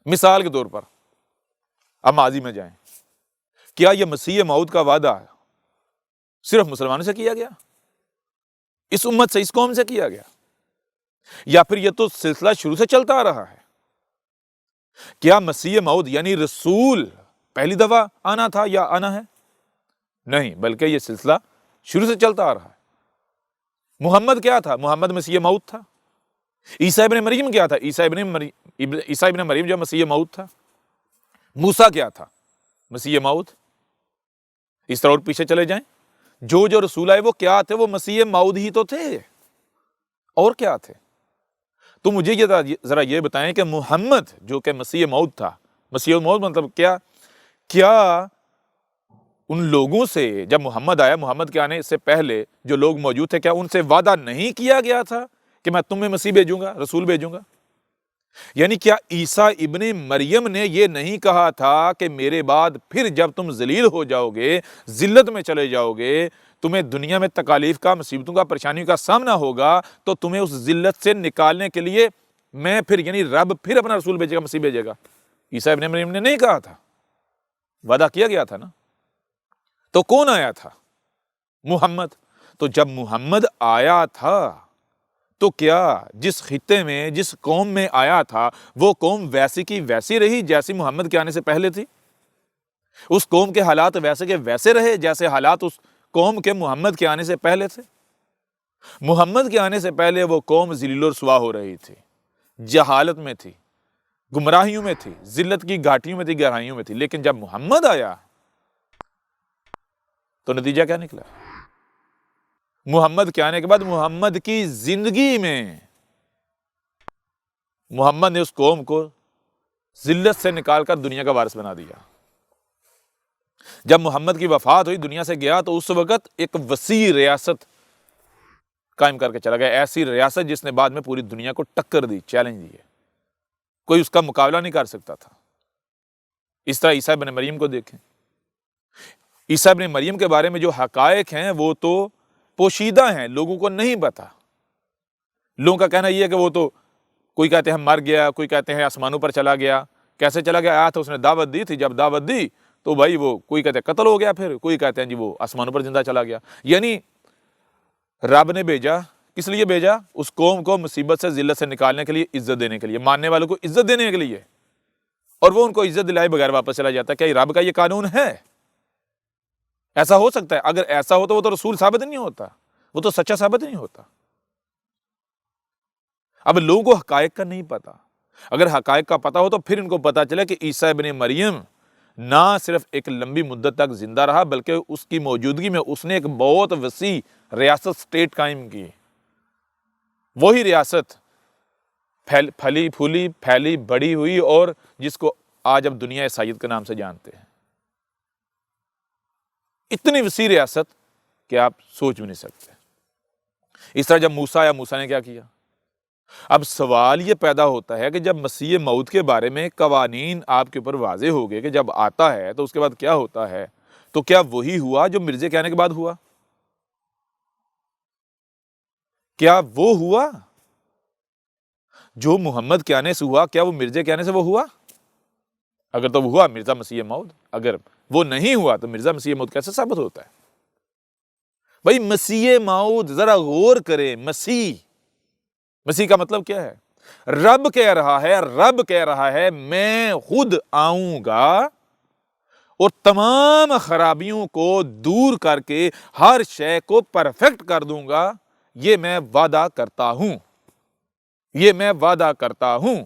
مثال کے طور پر اب ماضی میں جائیں، کیا یہ مسیح موعود کا وعدہ صرف مسلمانوں سے کیا گیا؟ اس امت سے، اس قوم سے کیا گیا؟ یا پھر یہ تو سلسلہ شروع سے چلتا آ رہا ہے؟ کیا مسیح موعود یعنی رسول پہلی دفعہ آنا تھا یا آنا ہے؟ نہیں، بلکہ یہ سلسلہ شروع سے چلتا آ رہا ہے۔ محمد کیا تھا؟ محمد مسیح موعود تھا۔ عیسیٰ ابن مریم کیا تھا؟ عیسیٰ ابن مریم جو مسیح موعود تھا۔ موسیٰ کیا تھا؟ مسیح موعود۔ اس طرح اور پیچھے چلے جائیں، جو رسول آئے وہ کیا تھے؟ وہ مسیح موعود ہی تو تھے، اور کیا تھے؟ تو مجھے ذرا یہ بتائیں کہ محمد جو کہ مسیح موعود تھا، مسیح موعود مطلب کیا ان لوگوں سے جب محمد آیا، محمد کے آنے سے پہلے جو لوگ موجود تھے، کیا ان سے وعدہ نہیں کیا گیا تھا کہ میں تمہیں مسیح بھیجوں گا، رسول بھیجوں گا؟ یعنی کیا عیسیٰ ابن مریم نے یہ نہیں کہا تھا کہ میرے بعد پھر جب تم ذلیل ہو جاؤ گے، ذلت میں چلے جاؤ گے، تمہیں دنیا میں تکالیف کا، مصیبتوں کا، پریشانیوں کا سامنا ہوگا، تو تمہیں اس ذلت سے نکالنے کے لیے میں پھر، یعنی رب پھر اپنا رسول بھیجے گا، مسیح بھیجے گا؟ عیسیٰ ابن مریم نے نہیں کہا تھا، وعدہ کیا گیا تھا نا۔ تو کون آیا تھا؟ محمد۔ تو جب محمد آیا تھا تو کیا جس خطے میں، جس قوم میں آیا تھا، وہ قوم ویسی کی ویسی رہی جیسی محمد کے آنے سے پہلے تھی؟ اس قوم کے حالات ویسے کے ویسے رہے جیسے حالات اس قوم کے محمد کے آنے سے پہلے تھے؟ محمد کے آنے سے پہلے وہ قوم ذلیل و رسوا ہو رہی تھی، جہالت میں تھی، گمراہیوں میں تھی، ذلت کی گھاٹیوں میں تھی، گہرائیوں میں تھی، لیکن جب محمد آیا تو نتیجہ کیا نکلا؟ محمد کے آنے کے بعد محمد کی زندگی میں محمد نے اس قوم کو ذلت سے نکال کر دنیا کا وارث بنا دیا۔ جب محمد کی وفات ہوئی، دنیا سے گیا، تو اس وقت ایک وسیع ریاست قائم کر کے چلا گیا، ایسی ریاست جس نے بعد میں پوری دنیا کو ٹکر دی، چیلنج دی ہے، کوئی اس کا مقابلہ نہیں کر سکتا تھا۔ اس طرح عیسیٰ ابن مریم کو دیکھیں، عیسیٰ ابن مریم کے بارے میں جو حقائق ہیں وہ تو پوشیدہ ہیں، لوگوں کو نہیں پتا۔ لوگوں کا کہنا یہ ہے کہ وہ تو کوئی کہتے ہیں مر گیا، کوئی کہتے ہیں آسمانوں پر چلا گیا۔ کیسے چلا گیا؟ آیا تھا، اس نے دعوت دی تھی، جب دعوت دی تو بھائی وہ کوئی کہتے ہیں قتل ہو گیا، پھر کوئی کہتے ہیں جی وہ آسمانوں پر زندہ چلا گیا۔ یعنی رب نے بھیجا، کس لیے بھیجا؟ اس قوم کو مصیبت سے، ذلت سے نکالنے کے لیے، عزت دینے کے لیے، ماننے والوں کو عزت دینے کے لیے، اور وہ ان کو عزت دلائے بغیر واپس چلا جاتا ہے۔ کیا یہ رب کا یہ قانون ہے؟ ایسا ہو سکتا ہے؟ اگر ایسا ہو تو وہ تو رسول ثابت نہیں ہوتا، وہ تو سچا ثابت نہیں ہوتا۔ اب لوگوں کو حقائق کا نہیں پتا۔ اگر حقائق کا پتا ہو تو پھر ان کو پتا چلے کہ عیسیٰ ابن مریم نہ صرف ایک لمبی مدت تک زندہ رہا، بلکہ اس کی موجودگی میں اس نے ایک بہت وسیع ریاست سٹیٹ قائم کی۔ وہی ریاست پھلی پھولی، پھیلی بڑی ہوئی، اور جس کو آج اب دنیا عیسائیت کے نام سے جانتے ہیں۔ اتنی وسیع ریاست کہ آپ سوچ بھی نہیں سکتے۔ اس طرح جب موسیٰ آیا، موسیٰ نے کیا کیا؟ اب سوال یہ پیدا ہوتا ہے کہ جب مسیح موعود کے بارے میں قوانین آپ کے اوپر واضح ہو گئے کہ جب آتا ہے تو اس کے بعد کیا ہوتا ہے، تو کیا وہی ہوا جو مرزے کے آنے کے بعد ہوا؟ کیا وہ ہوا جو محمد کے آنے سے ہوا؟ کیا وہ مرزے کے آنے سے وہ ہوا؟ اگر تو وہ ہوا مرزا مسیح موعود، اگر وہ نہیں ہوا تو مرزا مسیح موعود کیسے ثابت ہوتا ہے؟ بھائی مسیح موعود، ذرا غور کریں، مسیح کا مطلب کیا ہے؟ رب کہہ رہا ہے میں خود آؤں گا اور تمام خرابیوں کو دور کر کے ہر شے کو پرفیکٹ کر دوں گا۔ یہ میں وعدہ کرتا ہوں،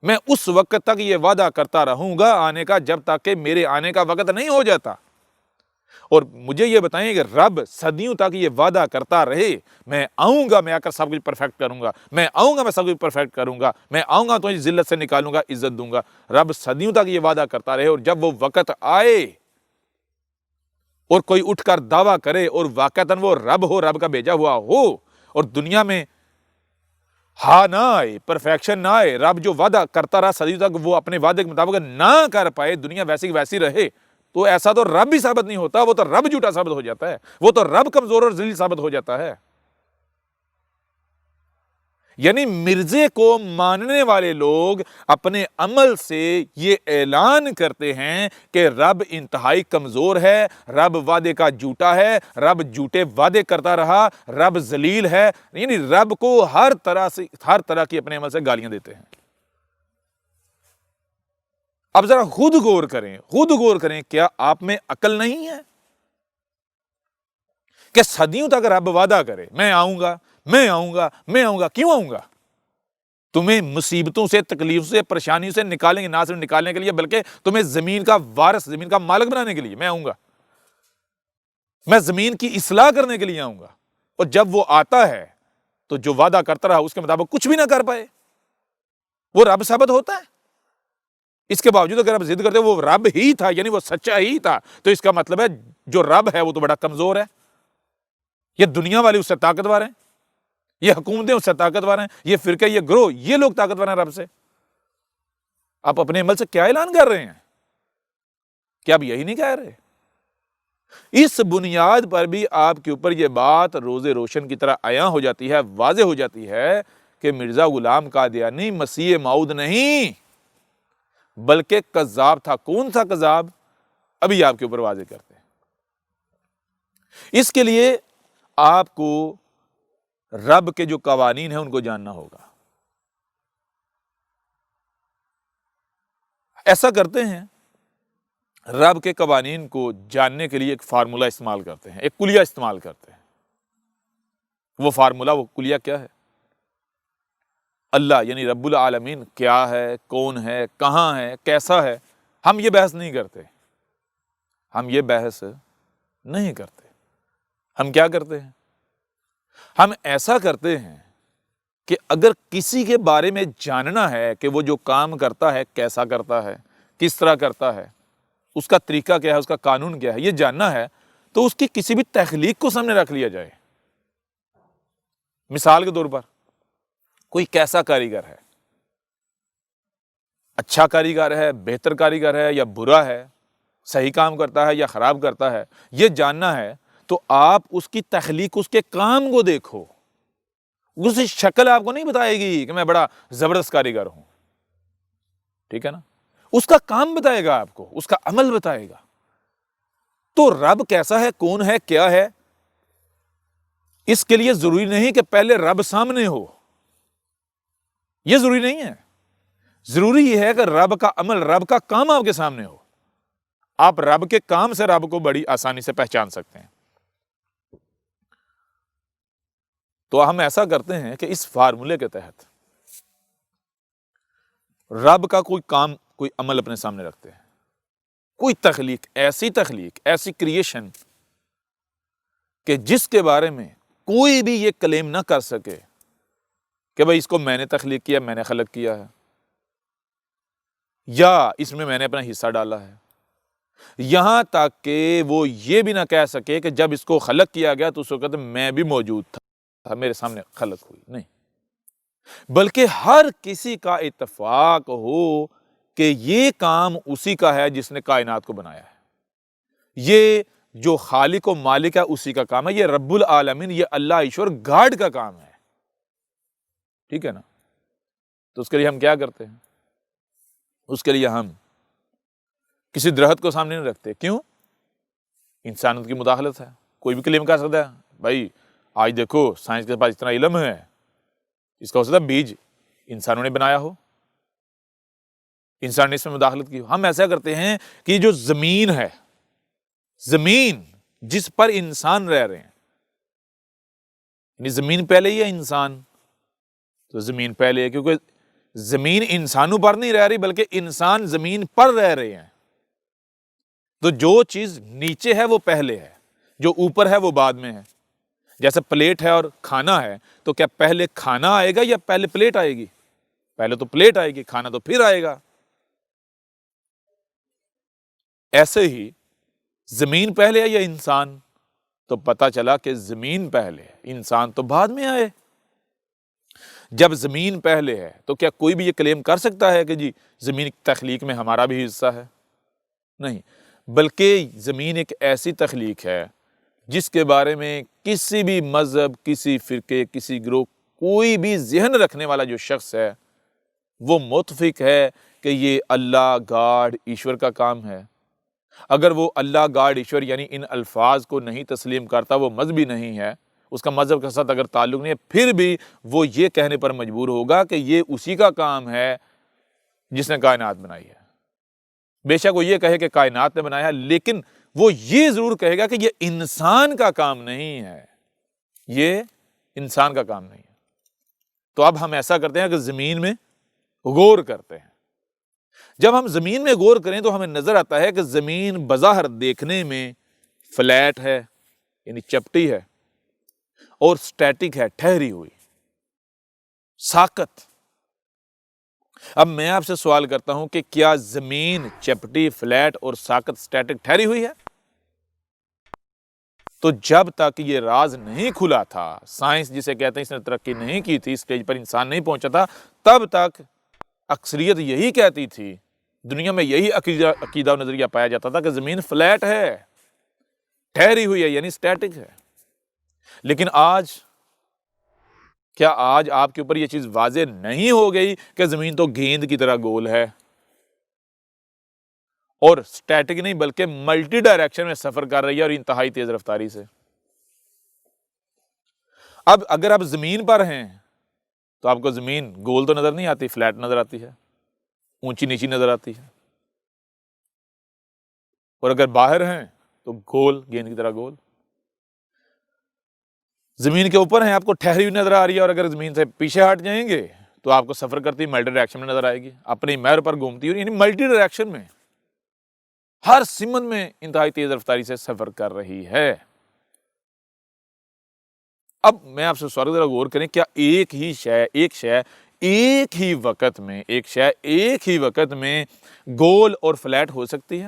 میں اس وقت تک یہ وعدہ کرتا رہوں گا آنے کا، جب تک کہ میرے آنے کا وقت نہیں ہو جاتا۔ اور مجھے یہ بتائیں کہ رب صدیوں تک یہ وعدہ کرتا رہے، میں آؤں گا، میں آ کر سب کچھ پرفیکٹ کروں گا، میں آؤں گا، میں سب کچھ پرفیکٹ کروں گا، میں آؤں گا تو ذلت سے نکالوں گا، عزت دوں گا۔ رب صدیوں تک یہ وعدہ کرتا رہے، اور جب وہ وقت آئے اور کوئی اٹھ کر دعویٰ کرے اور واقعتاً وہ رب ہو، رب کا بھیجا ہوا ہو، اور دنیا میں نہ آئے، پرفیکشن نہ آئے، رب جو وعدہ کرتا رہا صدیوں تک وہ اپنے وعدے کے مطابق نہ کر پائے، دنیا ویسی ویسی رہے، تو ایسا تو رب بھی ثابت نہیں ہوتا، وہ تو رب جھوٹا ثابت ہو جاتا ہے، وہ تو رب کمزور اور ذلیل ثابت ہو جاتا ہے۔ یعنی مرزے کو ماننے والے لوگ اپنے عمل سے یہ اعلان کرتے ہیں کہ رب انتہائی کمزور ہے، رب وعدے کا جھوٹا ہے، رب جھوٹے وعدے کرتا رہا، رب ذلیل ہے، یعنی رب کو ہر طرح کی اپنے عمل سے گالیاں دیتے ہیں۔ اب ذرا خود غور کریں، کیا آپ میں عقل نہیں ہے کہ صدیوں تک رب وعدہ کرے میں آؤں گا، کیوں آؤں گا؟ تمہیں مصیبتوں سے، تکلیف سے، پریشانیوں سے نکالیں گے، نہ صرف نکالنے کے لیے بلکہ تمہیں زمین کا وارث، زمین کا مالک بنانے کے لیے میں آؤں گا، میں زمین کی اصلاح کرنے کے لیے آؤں گا۔ اور جب وہ آتا ہے تو جو وعدہ کرتا رہا اس کے مطابق کچھ بھی نہ کر پائے، وہ رب ثابت ہوتا ہے؟ اس کے باوجود اگر آپ ضد کرتے وہ رب ہی تھا، یعنی وہ سچا ہی تھا، تو اس کا مطلب ہے جو رب ہے وہ تو بڑا کمزور ہے۔ یہ دنیا والے اس سے طاقتور ہیں، یہ حکومتیں اس سے طاقتور ہیں، یہ فرقے، یہ گروہ، یہ لوگ طاقتور ہیں رب سے۔ آپ اپنے عمل سے کیا اعلان کر رہے ہیں؟ کیا آپ یہی نہیں کہہ رہے؟ اس بنیاد پر بھی آپ کے اوپر یہ بات روز روشن کی طرح عیاں ہو جاتی ہے، واضح ہو جاتی ہے کہ مرزا غلام قادیانی مسیح موعود نہیں بلکہ کذاب تھا۔ کون سا کذاب؟ ابھی آپ کے اوپر واضح کرتے ہیں۔ اس کے لیے آپ کو رب کے جو قوانین ہیں ان کو جاننا ہوگا۔ ایسا کرتے ہیں، رب کے قوانین کو جاننے کے لیے ایک فارمولہ استعمال کرتے ہیں، ایک کلیہ استعمال کرتے ہیں۔ وہ فارمولہ، وہ کلیہ کیا ہے؟ اللہ یعنی رب العالمین کیا ہے، کون ہے، کہاں ہے، کیسا ہے، ہم یہ بحث نہیں کرتے، ہم یہ بحث نہیں کرتے۔ ہم کیا کرتے ہیں؟ ہم ایسا کرتے ہیں کہ اگر کسی کے بارے میں جاننا ہے کہ وہ جو کام کرتا ہے کیسا کرتا ہے، کس طرح کرتا ہے، اس کا طریقہ کیا ہے، اس کا قانون کیا ہے، یہ جاننا ہے تو اس کی کسی بھی تخلیق کو سامنے رکھ لیا جائے۔ مثال کے طور پر کوئی کیسا کاریگر ہے، اچھا کاریگر ہے، بہتر کاریگر ہے یا برا ہے، صحیح کام کرتا ہے یا خراب کرتا ہے، یہ جاننا ہے تو آپ اس کی تخلیق، اس کے کام کو دیکھو۔ اس کی شکل آپ کو نہیں بتائے گی کہ میں بڑا زبردست کاریگر ہوں، ٹھیک ہے نا، اس کا کام بتائے گا آپ کو، اس کا عمل بتائے گا۔ تو رب کیسا ہے، کون ہے، کیا ہے، اس کے لیے ضروری نہیں کہ پہلے رب سامنے ہو، یہ ضروری نہیں ہے۔ ضروری یہ ہے کہ رب کا عمل، رب کا کام آپ کے سامنے ہو، آپ رب کے کام سے رب کو بڑی آسانی سے پہچان سکتے ہیں۔ تو ہم ایسا کرتے ہیں کہ اس فارمولے کے تحت رب کا کوئی کام، کوئی عمل اپنے سامنے رکھتے ہیں، کوئی تخلیق، ایسی کریشن کہ جس کے بارے میں کوئی بھی یہ کلیم نہ کر سکے کہ بھئی اس کو میں نے تخلیق کیا، میں نے خلق کیا ہے، یا اس میں نے اپنا حصہ ڈالا ہے، یہاں تک کہ وہ یہ بھی نہ کہہ سکے کہ جب اس کو خلق کیا گیا تو اس وقت میں بھی موجود تھا، میرے سامنے خلق ہوئی، نہیں، بلکہ ہر کسی کا اتفاق ہو کہ یہ کام اسی کا ہے جس نے کائنات کو بنایا ہے، یہ جو خالق و مالک ہے اسی کا کام ہے، یہ رب العالمین، یہ اللہ ایشور گاڈ کا کام ہے، ٹھیک ہے نا۔ تو اس کے لیے ہم کیا کرتے ہیں؟ اس کے لیے ہم کسی درخت کو سامنے نہیں رکھتے، کیوں؟ انسانیت کی مداخلت ہے، کوئی بھی کلیم کر سکتا ہے، بھائی آج دیکھو سائنس کے پاس اتنا علم ہے، اس کا ہو سکتا ہے بیج انسانوں نے بنایا ہو، انسان نے اس میں مداخلت کی ہو۔ ہم ایسا کرتے ہیں کہ جو زمین ہے، زمین جس پر انسان رہ رہے ہیں، یعنی زمین پہلے ہی ہے انسان، تو زمین پہلے ہے، کیونکہ زمین انسانوں پر نہیں رہ رہی بلکہ انسان زمین پر رہ رہے ہیں، تو جو چیز نیچے ہے وہ پہلے ہے، جو اوپر ہے وہ بعد میں ہے۔ جیسے پلیٹ ہے اور کھانا ہے، تو کیا پہلے کھانا آئے گا یا پہلے پلیٹ آئے گی؟ پہلے تو پلیٹ آئے گی، کھانا تو پھر آئے گا۔ ایسے ہی زمین پہلے ہے یا انسان؟ تو پتا چلا کہ زمین پہلے ہے، انسان تو بعد میں آئے۔ جب زمین پہلے ہے تو کیا کوئی بھی یہ کلیم کر سکتا ہے کہ جی زمین کی تخلیق میں ہمارا بھی حصہ ہے؟ نہیں، بلکہ زمین ایک ایسی تخلیق ہے جس کے بارے میں کسی بھی مذہب، کسی فرقے، کسی گروہ، کوئی بھی ذہن رکھنے والا جو شخص ہے وہ متفق ہے کہ یہ اللہ گاڈ ایشور کا کام ہے۔ اگر وہ اللہ گاڈ ایشور یعنی ان الفاظ کو نہیں تسلیم کرتا، وہ مذہبی نہیں ہے، اس کا مذہب کے ساتھ اگر تعلق نہیں ہے، پھر بھی وہ یہ کہنے پر مجبور ہوگا کہ یہ اسی کا کام ہے جس نے کائنات بنائی ہے۔ بے شک وہ یہ کہے کہ کائنات نے بنایا ہے، لیکن وہ یہ ضرور کہے گا کہ یہ انسان کا کام نہیں ہے، یہ انسان کا کام نہیں ہے۔ تو اب ہم ایسا کرتے ہیں کہ زمین میں غور کرتے ہیں۔ جب ہم زمین میں غور کریں تو ہمیں نظر آتا ہے کہ زمین بظاہر دیکھنے میں فلیٹ ہے، یعنی چپٹی ہے، اور سٹیٹک ہے، ٹھہری ہوئی، ساکت۔ اب میں آپ سے سوال کرتا ہوں کہ کیا زمین چپٹی، فلیٹ اور ساکت، سٹیٹک، ٹھہری ہوئی ہے؟ تو جب تک یہ راز نہیں کھلا تھا، سائنس جسے کہتے ہیں اس نے ترقی نہیں کی تھی، اسٹیج پر انسان نہیں پہنچا تھا، تب تک اکثریت یہی کہتی تھی، دنیا میں یہی عقیدہ و نظریہ پایا جاتا تھا کہ زمین فلیٹ ہے، ٹھہری ہوئی ہے، یعنی سٹیٹک ہے۔ لیکن آج کیا آج آپ کے اوپر یہ چیز واضح نہیں ہو گئی کہ زمین تو گیند کی طرح گول ہے، اور سٹیٹک نہیں بلکہ ملٹی ڈائریکشن میں سفر کر رہی ہے اور انتہائی تیز رفتاری سے؟ اب اگر آپ زمین پر ہیں تو آپ کو زمین گول تو نظر نہیں آتی، فلیٹ نظر آتی ہے، اونچی نیچی نظر آتی ہے، اور اگر باہر ہیں تو گول، گیند کی طرح گول۔ زمین کے اوپر ہیں، آپ کو ٹھہری ہوئی نظر آ رہی ہے، اور اگر زمین سے پیچھے ہٹ جائیں گے تو آپ کو سفر کرتی ملٹی ڈائریکشن میں نظر آئے گی، اپنی محور پر گھومتی ہوئی، یعنی ملٹی ڈائریکشن میں ہر سمت میں انتہائی تیز رفتاری سے سفر کر رہی ہے۔ اب میں آپ سے سوال ذرا غور کریں، کیا ایک شے ایک ہی وقت میں گول اور فلیٹ ہو سکتی ہے؟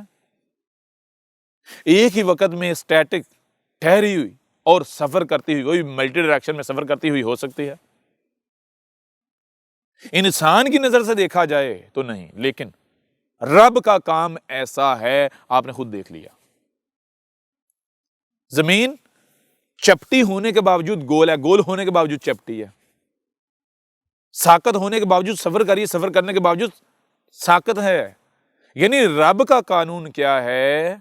ایک ہی وقت میں اسٹیٹک ٹھہری ہوئی اور سفر کرتی ہوئی، وہی ملٹی ڈائریکشن میں سفر کرتی ہوئی ہو سکتی ہے؟ انسان کی نظر سے دیکھا جائے تو نہیں، لیکن رب کا کام ایسا ہے، آپ نے خود دیکھ لیا۔ زمین چپٹی ہونے کے باوجود گول ہے، گول ہونے کے باوجود چپٹی ہے، ساکت ہونے کے باوجود سفر کر رہی ہے، سفر کرنے کے باوجود ساکت ہے۔ یعنی رب کا قانون کیا ہے؟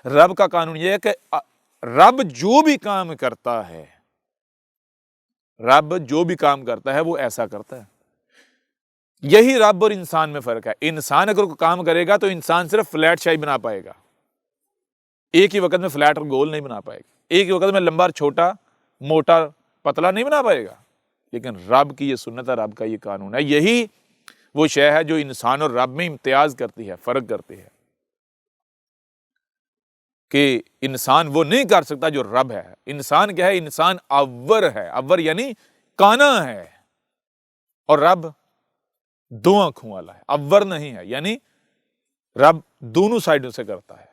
رب کا قانون یہ ہے کہ رب جو بھی کام کرتا ہے وہ ایسا کرتا ہے۔ یہی رب اور انسان میں فرق ہے۔ انسان اگر کوئی کام کرے گا تو انسان صرف فلیٹ شاہی بنا پائے گا، ایک ہی وقت میں فلیٹ اور گول نہیں بنا پائے گا، ایک ہی وقت میں لمبا اور چھوٹا، موٹا پتلا نہیں بنا پائے گا۔ لیکن رب کی یہ سنت ہے، رب کا یہ قانون ہے، یہی وہ شے ہے جو انسان اور رب میں امتیاز کرتی ہے، فرق کرتی ہے، کہ انسان وہ نہیں کر سکتا جو رب ہے۔ انسان کیا ہے؟ انسان عور ہے، عور یعنی کانا ہے، اور رب دو آنکھوں والا ہے، عور نہیں ہے، یعنی رب دونوں سائڈوں سے کرتا ہے۔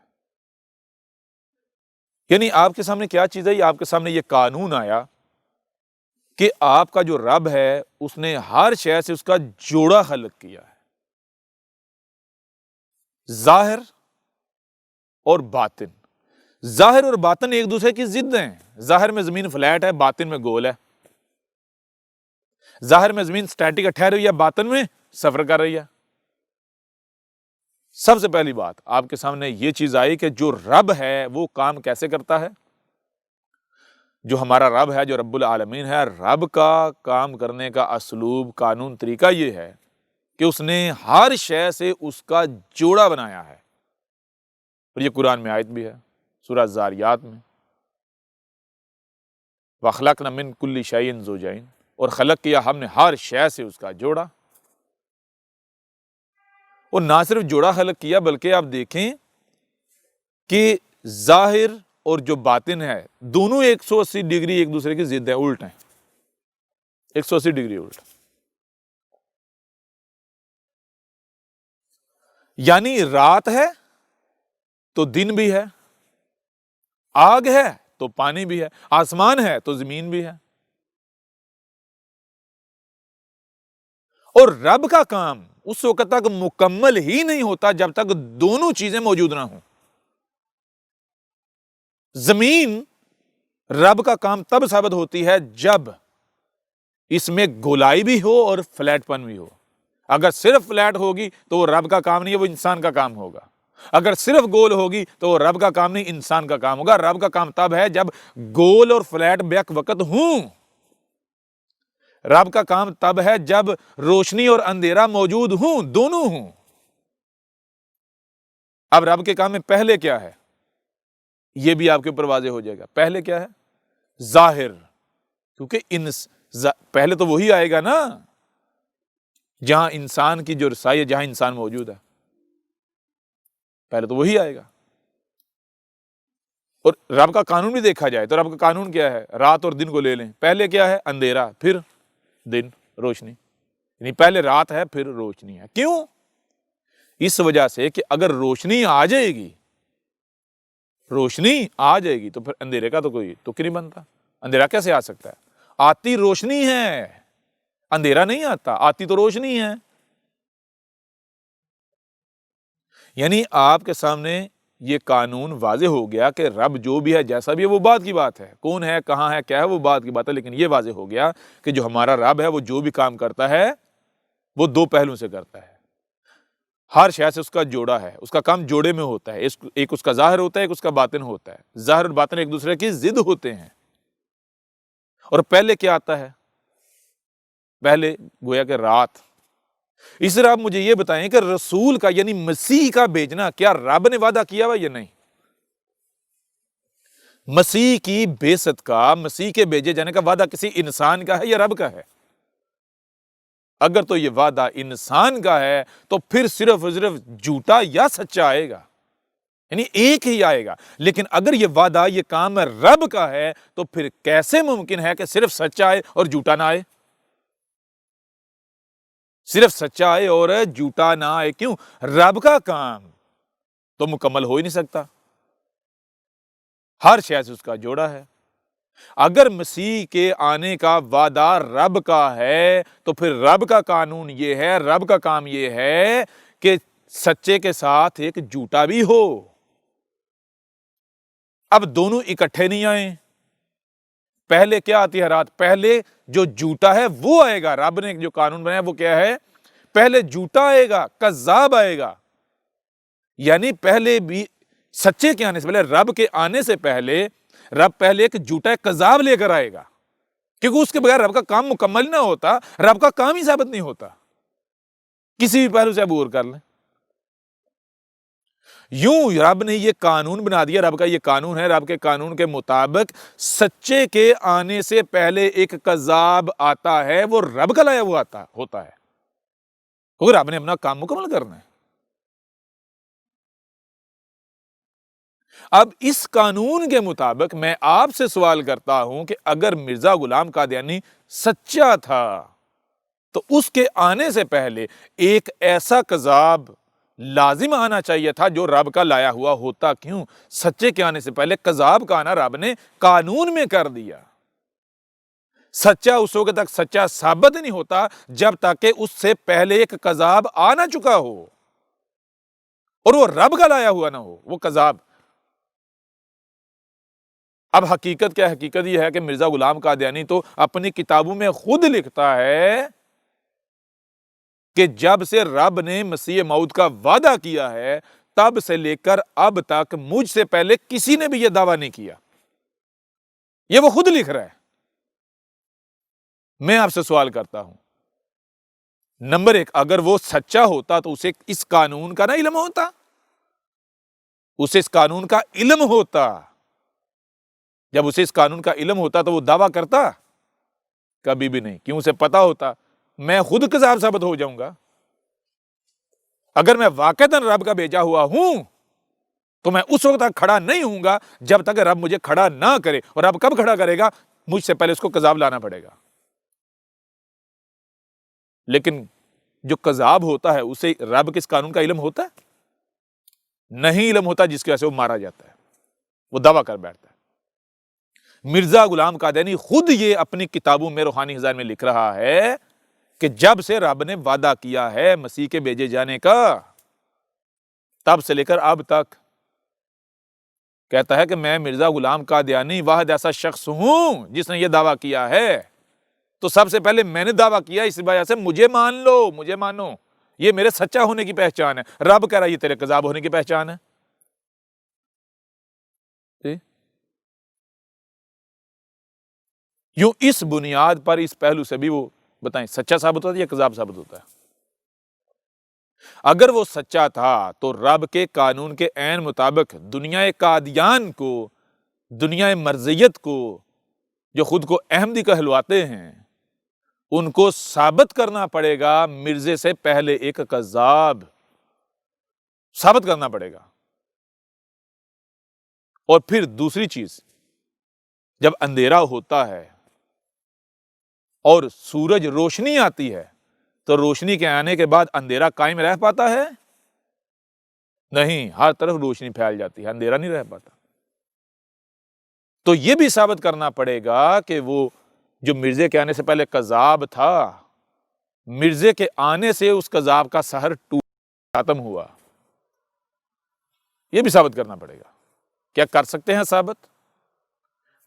یعنی آپ کے سامنے کیا چیز ہے؟ آپ کے سامنے یہ قانون آیا کہ آپ کا جو رب ہے اس نے ہر شے سے اس کا جوڑا خلق کیا ہے، ظاہر اور باطن۔ ظاہر اور باطن ایک دوسرے کی ضد ہیں۔ ظاہر میں زمین فلیٹ ہے، باطن میں گول ہے۔ ظاہر میں زمین سٹیٹک ہے، ٹھہری ہوئی ہے، باطن میں سفر کر رہی ہے۔ سب سے پہلی بات آپ کے سامنے یہ چیز آئی کہ جو رب ہے وہ کام کیسے کرتا ہے؟ جو ہمارا رب ہے، جو رب العالمین ہے، رب کا کام کرنے کا اسلوب، قانون، طریقہ یہ ہے کہ اس نے ہر شے سے اس کا جوڑا بنایا ہے، اور یہ قرآن میں آیت بھی ہے، سورہ زاریات میں، وَخَلَقْنَا مِن كُلِّ شَيْءٍ زَوْجَيْنِ، اور خلق کیا ہم نے ہر شے سے اس کا جوڑا۔ اور نہ صرف جوڑا خلق کیا، بلکہ آپ دیکھیں کہ ظاہر اور جو باطن ہے دونوں 180 ڈگری ایک دوسرے کی ضد ہے، الٹ ہیں، 180 ڈگری الٹ۔ یعنی رات ہے تو دن بھی ہے، آگ ہے تو پانی بھی ہے، آسمان ہے تو زمین بھی ہے۔ اور رب کا کام اس وقت تک مکمل ہی نہیں ہوتا جب تک دونوں چیزیں موجود نہ ہوں۔ زمین رب کا کام تب ثابت ہوتی ہے جب اس میں گولائی بھی ہو اور فلیٹ پن بھی ہو۔ اگر صرف فلیٹ ہوگی تو وہ رب کا کام نہیں ہے، وہ انسان کا کام ہوگا۔ اگر صرف گول ہوگی تو وہ رب کا کام نہیں، انسان کا کام ہوگا۔ رب کا کام تب ہے جب گول اور فلیٹ بیک وقت ہوں۔ رب کا کام تب ہے جب روشنی اور اندھیرا موجود ہوں، دونوں ہوں۔ اب رب کے کام میں پہلے کیا ہے یہ بھی آپ کے اوپر واضح ہو جائے گا۔ پہلے کیا ہے؟ ظاہر، کیونکہ پہلے تو وہی آئے گا نا جہاں انسان کی جو رسائی ہے، جہاں انسان موجود ہے، پہلے تو وہی آئے گا۔ اور رب کا قانون بھی دیکھا جائے تو رب کا قانون کیا ہے؟ رات اور دن کو لے لیں، پہلے کیا ہے؟ اندھیرا، پھر دن، روشنی، یعنی پہلے رات ہے پھر روشنی ہے۔ کیوں؟ اس وجہ سے کہ اگر روشنی آ جائے گی تو پھر اندھیرے کا تو کوئی تک نہیں بنتا۔ اندھیرا کیسے آ سکتا ہے؟ آتی روشنی ہے، اندھیرا نہیں آتا، آتی تو روشنی ہے۔ یعنی آپ کے سامنے یہ قانون واضح ہو گیا کہ رب جو بھی ہے، جیسا بھی ہے، وہ بات کی بات ہے، کون ہے، کہاں ہے، کیا ہے، وہ بات کی بات ہے۔ لیکن یہ واضح ہو گیا کہ جو ہمارا رب ہے وہ جو بھی کام کرتا ہے وہ دو پہلوں سے کرتا ہے، ہر شے سے اس کا جوڑا ہے، اس کا کام جوڑے میں ہوتا ہے، ایک اس کا ظاہر ہوتا ہے، ایک اس کا باطن ہوتا ہے۔ ظاہر اور باطن ایک دوسرے کی ضد ہوتے ہیں۔ اور پہلے کیا آتا ہے؟ پہلے گویا کہ رات۔ اس طرح آپ مجھے یہ بتائیں کہ رسول کا یعنی مسیح کا بھیجنا کیا رب نے وعدہ کیا ہوا یا نہیں؟ مسیح کی بعثت کا، مسیح کے بھیجے جانے کا وعدہ کسی انسان کا ہے یا رب کا ہے؟ اگر تو یہ وعدہ انسان کا ہے تو پھر صرف جھوٹا یا سچا آئے گا، یعنی ایک ہی آئے گا۔ لیکن اگر یہ وعدہ، یہ کام رب کا ہے تو پھر کیسے ممکن ہے کہ صرف سچا آئے اور جھوٹا نہ آئے؟ صرف سچا آئے اور جھوٹا نہ آئے، کیوں؟ رب کا کام تو مکمل ہو ہی نہیں سکتا، ہر شے سے اس کا جوڑا ہے۔ اگر مسیح کے آنے کا وعدہ رب کا ہے تو پھر رب کا قانون یہ ہے، رب کا کام یہ ہے کہ سچے کے ساتھ ایک جھوٹا بھی ہو۔ اب دونوں اکٹھے نہیں آئیں، پہلے کیا آتی ہے رات؟ پہلے جو جھوٹا ہے وہ آئے گا۔ رب نے جو قانون بنایا وہ کیا ہے؟ پہلے جھوٹا آئے گا، کذاب آئے گا، یعنی پہلے بھی سچے کے آنے سے پہلے، رب کے آنے سے پہلے رب پہلے ایک جھوٹا کذاب لے کر آئے گا، کیونکہ اس کے بغیر رب کا کام مکمل نہ ہوتا، رب کا کام ہی ثابت نہیں ہوتا۔ کسی بھی پہلو سے عبور کر لیں، یوں رب نے یہ قانون بنا دیا، رب کا یہ قانون ہے، رب کے قانون کے مطابق سچے کے آنے سے پہلے ایک کذاب آتا ہے، وہ رب کا لایا ہوا ہوتا ہے، کیونکہ رب نے اپنا کام مکمل کرنا ہے۔ اب اس قانون کے مطابق میں آپ سے سوال کرتا ہوں کہ اگر مرزا غلام قادیانی سچا تھا تو اس کے آنے سے پہلے ایک ایسا کذاب لازم آنا چاہیے تھا جو رب کا لایا ہوا ہوتا، کیوں؟ سچے کے آنے سے پہلے کذاب کا آنا رب نے قانون میں کر دیا۔ سچا اس وقت تک سچا ثابت نہیں ہوتا جب تک کہ اس سے پہلے ایک کذاب آ نہ چکا ہو اور وہ رب کا لایا ہوا نہ ہو وہ کذاب۔ اب حقیقت کیا ہے؟ حقیقت یہ ہے کہ مرزا غلام قادیانی تو اپنی کتابوں میں خود لکھتا ہے کہ جب سے رب نے مسیح موعود کا وعدہ کیا ہے تب سے لے کر اب تک مجھ سے پہلے کسی نے بھی یہ دعویٰ نہیں کیا، یہ وہ خود لکھ رہا ہے۔ میں آپ سے سوال کرتا ہوں، نمبر ایک، اگر وہ سچا ہوتا تو اسے اس قانون کا نہ علم ہوتا؟ اسے اس قانون کا علم ہوتا، جب اسے اس قانون کا علم ہوتا تو وہ دعویٰ کرتا؟ کبھی بھی نہیں، کیوں؟ اسے پتا ہوتا میں خود کذاب ثابت ہو جاؤں گا۔ اگر میں واقعتاً رب کا بھیجا ہوا ہوں تو میں اس وقت تک کھڑا نہیں ہوں گا جب تک رب مجھے کھڑا نہ کرے، اور رب کب کھڑا کرے گا؟ مجھ سے پہلے اس کو کذاب لانا پڑے گا۔ لیکن جو کذاب ہوتا ہے اسے رب کس قانون کا علم ہوتا ہے؟ نہیں علم ہوتا، جس کی وجہ سے وہ مارا جاتا ہے، وہ دعویٰ کر بیٹھتا ہے۔ مرزا غلام قادیانی خود یہ اپنی کتابوں میں روحانی خزائن میں لکھ رہا ہے کہ جب سے رب نے وعدہ کیا ہے مسیح کے بھیجے جانے کا تب سے لے کر اب تک، کہتا ہے کہ میں مرزا غلام قادیانی واحد ایسا شخص ہوں جس نے یہ دعویٰ کیا ہے، تو سب سے پہلے میں نے دعویٰ کیا، اس وجہ سے مجھے مان لو، مجھے مانو، یہ میرے سچا ہونے کی پہچان ہے۔ رب کہہ رہا ہے یہ تیرے کذاب ہونے کی پہچان ہے۔ یوں اس بنیاد پر، اس پہلو سے بھی وہ بتائیں سچا ثابت ہوتا ہے یا کذاب ثابت ہوتا ہے؟ اگر وہ سچا تھا تو رب کے قانون کے عین مطابق دنیا قادیان کو، دنیا مرزیت کو، جو خود کو احمدی کہلواتے ہیں، ان کو ثابت کرنا پڑے گا مرزے سے پہلے ایک کذاب ثابت کرنا پڑے گا۔ اور پھر دوسری چیز، جب اندھیرا ہوتا ہے اور سورج روشنی آتی ہے تو روشنی کے آنے کے بعد اندھیرا قائم رہ پاتا ہے؟ نہیں، ہر طرف روشنی پھیل جاتی ہے، اندھیرا نہیں رہ پاتا۔ تو یہ بھی ثابت کرنا پڑے گا کہ وہ جو مرزے کے آنے سے پہلے کذاب تھا، مرزے کے آنے سے اس کذاب کا سحر ختم ہوا، یہ بھی ثابت کرنا پڑے گا۔ کیا کر سکتے ہیں ثابت؟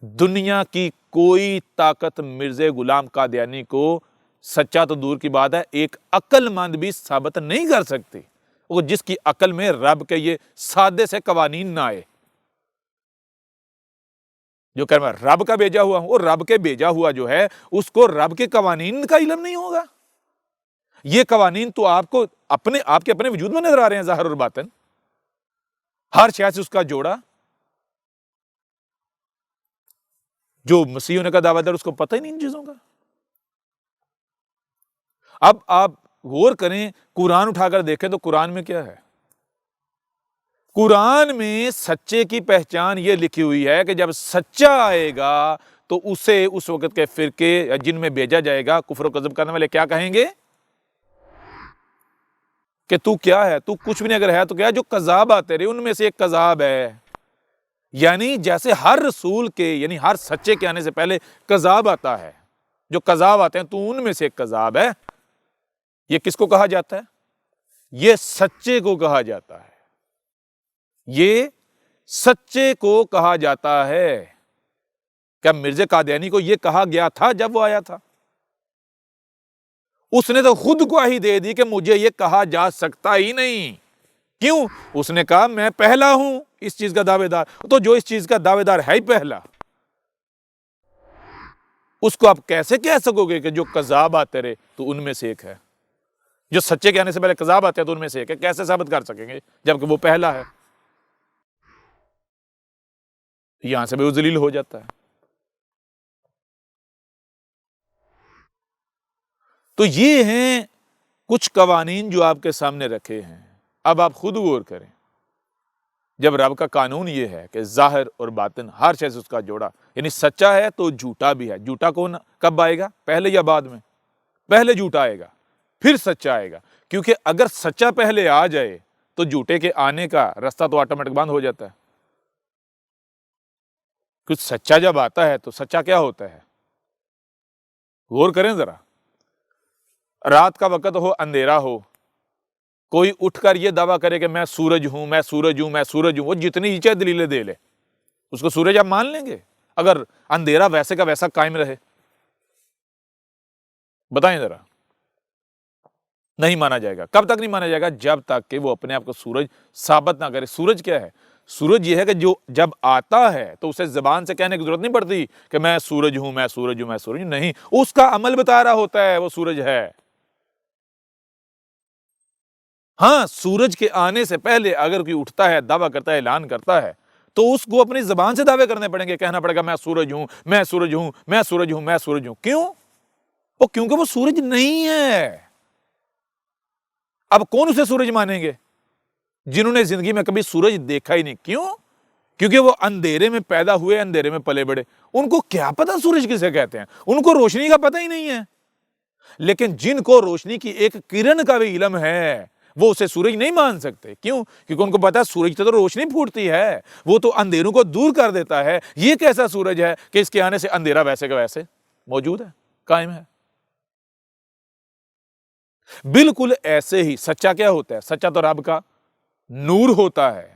دنیا کی کوئی طاقت مرزا غلام قادیانی کو، سچا تو دور کی بات ہے، ایک عقل مند بھی ثابت نہیں کر سکتی، وہ جس کی عقل میں رب کے یہ سادے سے قوانین نہ آئے۔ جو کہہ رہا ہے رب کا بھیجا ہوا ہوں، اور رب کے بھیجا ہوا جو ہے اس کو رب کے قوانین کا علم نہیں ہوگا؟ یہ قوانین تو آپ کو آپ کے اپنے وجود میں نظر آ رہے ہیں، ظاہر اور باطن، ہر شے سے اس کا جوڑا۔ جو مسیح ہونے کا دعویٰ دار اس کو پتہ ہی نہیں ان چیزوں کا۔ اب آپ غور کریں، قرآن اٹھا کر دیکھیں تو قرآن میں کیا ہے؟ قرآن میں سچے کی پہچان یہ لکھی ہوئی ہے کہ جب سچا آئے گا تو اسے اس وقت کے فرقے جن میں بھیجا جائے گا، کفر و کذب کرنے والے کیا کہیں گے کہ تو کیا ہے، تو کچھ بھی نہیں، اگر ہے تو کیا، جو کذاب آتے رہے ان میں سے ایک کذاب ہے۔ یعنی جیسے ہر رسول کے، یعنی ہر سچے کے آنے سے پہلے کذاب آتا ہے، جو کذاب آتے ہیں تو ان میں سے ایک کذاب ہے۔ یہ کس کو کہا جاتا ہے؟ یہ سچے کو کہا جاتا ہے، یہ سچے کو کہا جاتا ہے۔ کیا مرزا قادیانی کو یہ کہا گیا تھا جب وہ آیا تھا؟ اس نے تو خود گواہی دے دی کہ مجھے یہ کہا جا سکتا ہی نہیں۔ کیوں؟ اس نے کہا میں پہلا ہوں اس چیز کا دعوے دار، تو جو اس چیز کا دعوے دار ہے ہی پہلا، اس کو آپ کیسے کہہ سکو گے کہ جو کذاب آتے رہے تو ان میں سے ایک ہے؟ جو سچے کے آنے سے پہلے کذاب آتے ہیں تو ان میں سے ایک ہے، کیسے ثابت کر سکیں گے جبکہ وہ پہلا ہے؟ یہاں سے بھی وہ ذلیل ہو جاتا ہے۔ تو یہ ہیں کچھ قوانین جو آپ کے سامنے رکھے ہیں۔ اب آپ خود غور کریں، جب رب کا قانون یہ ہے کہ ظاہر اور باطن ہر شے سے اس کا جوڑا، یعنی سچا ہے تو جھوٹا بھی ہے۔ جھوٹا کون کب آئے گا؟ پہلے یا بعد میں؟ پہلے جھوٹا آئے گا، پھر سچا آئے گا، کیونکہ اگر سچا پہلے آ جائے تو جھوٹے کے آنے کا راستہ تو آٹومیٹک بند ہو جاتا ہے۔ کچھ سچا جب آتا ہے تو سچا کیا ہوتا ہے؟ غور کریں ذرا، رات کا وقت ہو، اندھیرا ہو، کوئی اٹھ کر یہ دعویٰ کرے کہ میں سورج ہوں، میں سورج ہوں، میں سورج ہوں، وہ جتنی ہی چاہے دلیلیں دے لے، اس کو سورج آپ مان لیں گے اگر اندھیرا ویسے کا ویسا قائم رہے؟ بتائیں ذرا۔ نہیں مانا جائے گا۔ کب تک نہیں مانا جائے گا؟ جب تک کہ وہ اپنے آپ کو سورج ثابت نہ کرے۔ سورج کیا ہے؟ سورج یہ ہے کہ جو جب آتا ہے تو اسے زبان سے کہنے کی ضرورت نہیں پڑتی کہ میں سورج ہوں، میں سورج ہوں، میں سورج ہوں، نہیں، اس کا عمل بتا رہا ہوتا ہے وہ سورج ہے۔ ہاں، سورج کے آنے سے پہلے اگر کوئی اٹھتا ہے، دعویٰ کرتا ہے، اعلان کرتا ہے تو اس کو اپنی زبان سے دعوے کرنے پڑیں گے، کہنا پڑے گا میں سورج ہوں، میں سورج ہوں، میں سورج ہوں، میں سورج ہوں۔ کیوں؟ کیونکہ وہ سورج نہیں ہے۔ اب کون اسے سورج مانیں گے؟ جنہوں نے زندگی میں کبھی سورج دیکھا ہی نہیں۔ کیوں؟ کیونکہ وہ اندھیرے میں پیدا ہوئے، اندھیرے میں پلے بڑے، ان کو کیا پتا سورج کسے کہتے ہیں؟ ان کو روشنی کا پتہ ہی نہیں ہے۔ لیکن جن کو روشنی کی ایک کرن کا بھی علم ہے وہ اسے سورج نہیں مان سکتے۔ کیوں؟ کیونکہ ان کو پتا ہے سورج تو روشنی پھوٹتی ہے، وہ تو اندھیروں کو دور کر دیتا ہے۔ یہ کیسا سورج ہے کہ اس کے آنے سے اندھیرا ویسے کا ویسے موجود ہے، قائم ہے؟ بالکل ایسے ہی سچا کیا ہوتا ہے؟ سچا تو رب کا نور ہوتا ہے،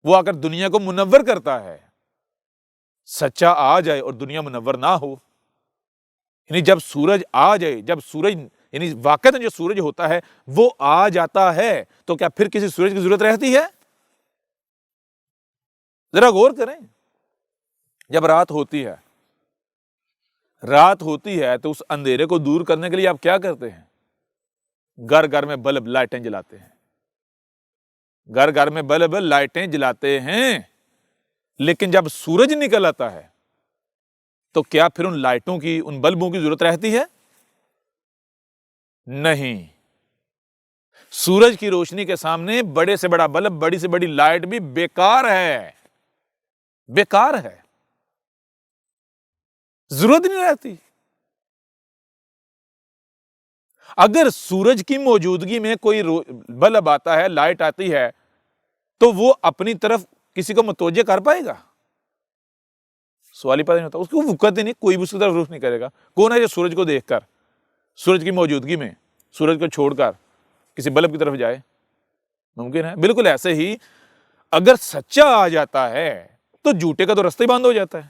وہ آ کر دنیا کو منور کرتا ہے۔ سچا آ جائے اور دنیا منور نہ ہو، یعنی جب سورج آ جائے، جب سورج یعنی واقعتاً جو سورج ہوتا ہے وہ آ جاتا ہے تو کیا پھر کسی سورج کی ضرورت رہتی ہے؟ ذرا غور کریں، جب رات ہوتی ہے تو اس اندھیرے کو دور کرنے کے لیے آپ کیا کرتے ہیں؟ گھر گھر میں بلب، لائٹیں جلاتے ہیں، گھر گھر میں بلب، لائٹیں جلاتے ہیں۔ لیکن جب سورج نکل آتا ہے تو کیا پھر ان لائٹوں کی، ان بلبوں کی ضرورت رہتی ہے؟ نہیں۔ سورج کی روشنی کے سامنے بڑے سے بڑا بلب، بڑی سے بڑی لائٹ بھی بیکار ہے، بیکار ہے، ضرورت نہیں رہتی۔ اگر سورج کی موجودگی میں کوئی بلب آتا ہے، لائٹ آتی ہے، تو وہ اپنی طرف کسی کو متوجہ کر پائے گا؟ سوال ہی پیدا نہیں ہوتا، اس کو وقت ہی نہیں، کوئی بھی اس کی طرف رخ نہیں کرے گا۔ کون ہے جو سورج کو دیکھ کر، سورج کی موجودگی میں سورج کو چھوڑ کر کسی بلب کی طرف جائے؟ ممکن ہے؟ بالکل ایسے ہی اگر سچا آ جاتا ہے تو جھوٹے کا تو رستہ ہی بند ہو جاتا ہے۔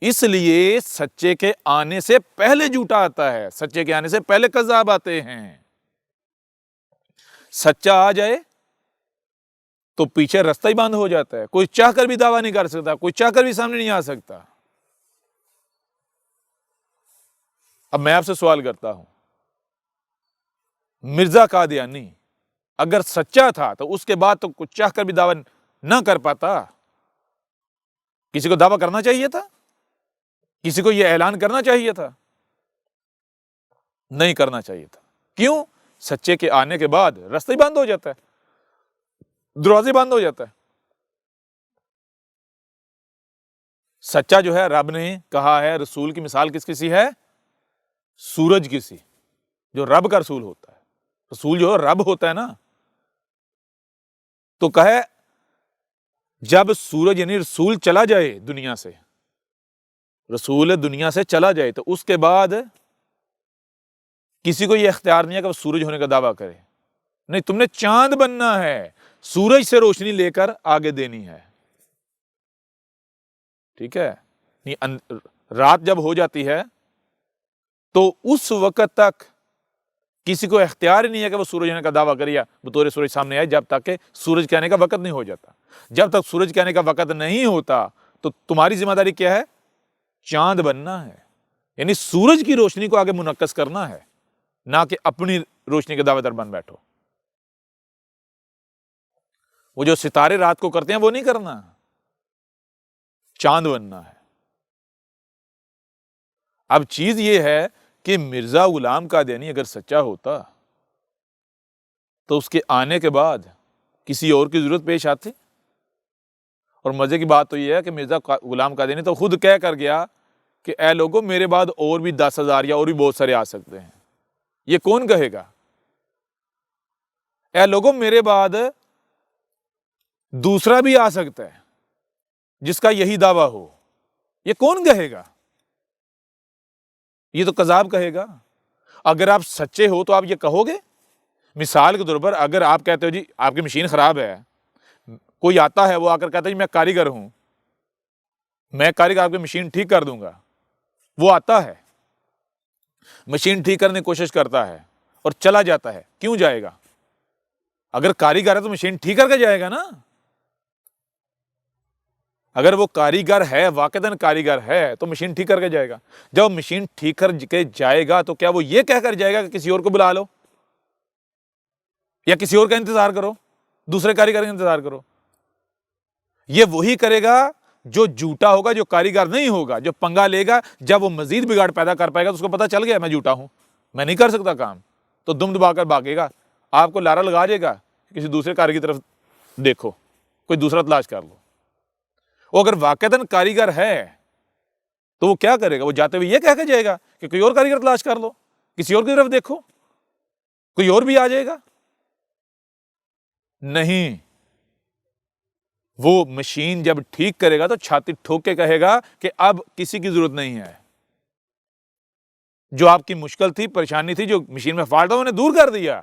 اس لیے سچے کے آنے سے پہلے جھوٹا آتا ہے، سچے کے آنے سے پہلے کذاب آتے ہیں۔ سچا آ جائے تو پیچھے رستہ ہی بند ہو جاتا ہے، کوئی چاہ کر بھی دعویٰ نہیں کر سکتا، کوئی چاہ کر بھی سامنے نہیں آ سکتا۔ اب میں آپ سے سوال کرتا ہوں، مرزا قادیانی اگر سچا تھا تو اس کے بعد تو کچھ چاہ کر بھی دعویٰ نہ کر پاتا، کسی کو دعویٰ کرنا چاہیے تھا، کسی کو یہ اعلان کرنا چاہیے تھا؟ نہیں کرنا چاہیے تھا۔ کیوں؟ سچے کے آنے کے بعد رستہ ہی بند ہو جاتا ہے، دروازے بند ہو جاتا ہے۔ سچا جو ہے رب نے کہا ہے، رسول کی مثال کس کی سی ہے؟ سورج کی سی، جو رب کا رسول ہوتا ہے۔ رسول جو رب ہوتا ہے نا، تو کہے جب سورج یعنی رسول چلا جائے دنیا سے، رسول دنیا سے چلا جائے، تو اس کے بعد کسی کو یہ اختیار نہیں ہے کہ وہ سورج ہونے کا دعویٰ کرے۔ نہیں، تم نے چاند بننا ہے، سورج سے روشنی لے کر آگے دینی ہے، ٹھیک ہے؟ رات جب ہو جاتی ہے تو اس وقت تک کسی کو اختیار ہی نہیں ہے کہ وہ سورج ہونے کا دعویٰ کرے یا بطور سورج سامنے آئے، جب تک کہ سورج کے آنے کا وقت نہیں ہو جاتا۔ جب تک سورج کے آنے کا وقت نہیں ہوتا تو تمہاری ذمہ داری کیا ہے؟ چاند بننا ہے، یعنی سورج کی روشنی کو آگے منعکس کرنا ہے، نہ کہ اپنی روشنی کے دعوے دار بن بیٹھو۔ وہ جو ستارے رات کو کرتے ہیں وہ نہیں کرنا، چاند بننا ہے۔ اب چیز یہ ہے کہ مرزا غلام قادیانی اگر سچا ہوتا تو اس کے آنے کے بعد کسی اور کی ضرورت پیش آتی؟ اور مزے کی بات تو یہ ہے کہ مرزا غلام قادیانی تو خود کہہ کر گیا کہ اے لوگوں، میرے بعد اور بھی 10,000 یا اور بھی بہت سارے آ سکتے ہیں۔ یہ کون کہے گا؟ اے لوگوں، میرے بعد دوسرا بھی آ سکتا ہے جس کا یہی دعویٰ ہو۔ یہ کون کہے گا؟ یہ تو کذاب کہے گا۔ اگر آپ سچے ہو تو آپ یہ کہو گے؟ مثال کے طور پر اگر آپ کہتے ہو جی آپ کی مشین خراب ہے، کوئی آتا ہے وہ آ کر کہتا ہے جی میں کاریگر ہوں، میں کاریگر آپ کی مشین ٹھیک کر دوں گا، وہ آتا ہے، مشین ٹھیک کرنے کی کوشش کرتا ہے اور چلا جاتا ہے، کیوں جائے گا؟ اگر کاریگر ہے تو مشین ٹھیک کر کے جائے گا نا۔ اگر وہ کاریگر ہے، واقعتاً کاریگر ہے، تو مشین ٹھیک کر کے جائے گا۔ جب مشین ٹھیک کر کے جائے گا تو کیا وہ یہ کہہ کر جائے گا کہ کسی اور کو بلا لو یا کسی اور کا انتظار کرو، دوسرے کاریگر کا انتظار کرو؟ یہ وہی کرے گا جو جھوٹا ہوگا، جو کاریگر نہیں ہوگا، جو پنگا لے گا۔ جب وہ مزید بگاڑ پیدا کر پائے گا تو اس کو پتا چل گیا میں جھوٹا ہوں، میں نہیں کر سکتا کام، تو دم دبا کر بھاگے گا، آپ کو لارا لگا دے گا، کسی دوسرے کاریگر کی طرف دیکھو، کوئی دوسرا تلاش کر لو۔ وہ اگر واقعتاً کاریگر ہے تو وہ کیا کرے گا؟ وہ جاتے ہوئے یہ کہہ کے جائے گا کہ کوئی اور کاریگر تلاش کر لو، کسی اور کی طرف دیکھو، کوئی اور بھی آ جائے گا۔ نہیں، وہ مشین جب ٹھیک کرے گا تو چھاتی ٹھوک کے کہے گا کہ اب کسی کی ضرورت نہیں ہے۔ جو آپ کی مشکل تھی، پریشانی تھی، جو مشین میں فالٹ تھا، انہوں نے دور کر دیا،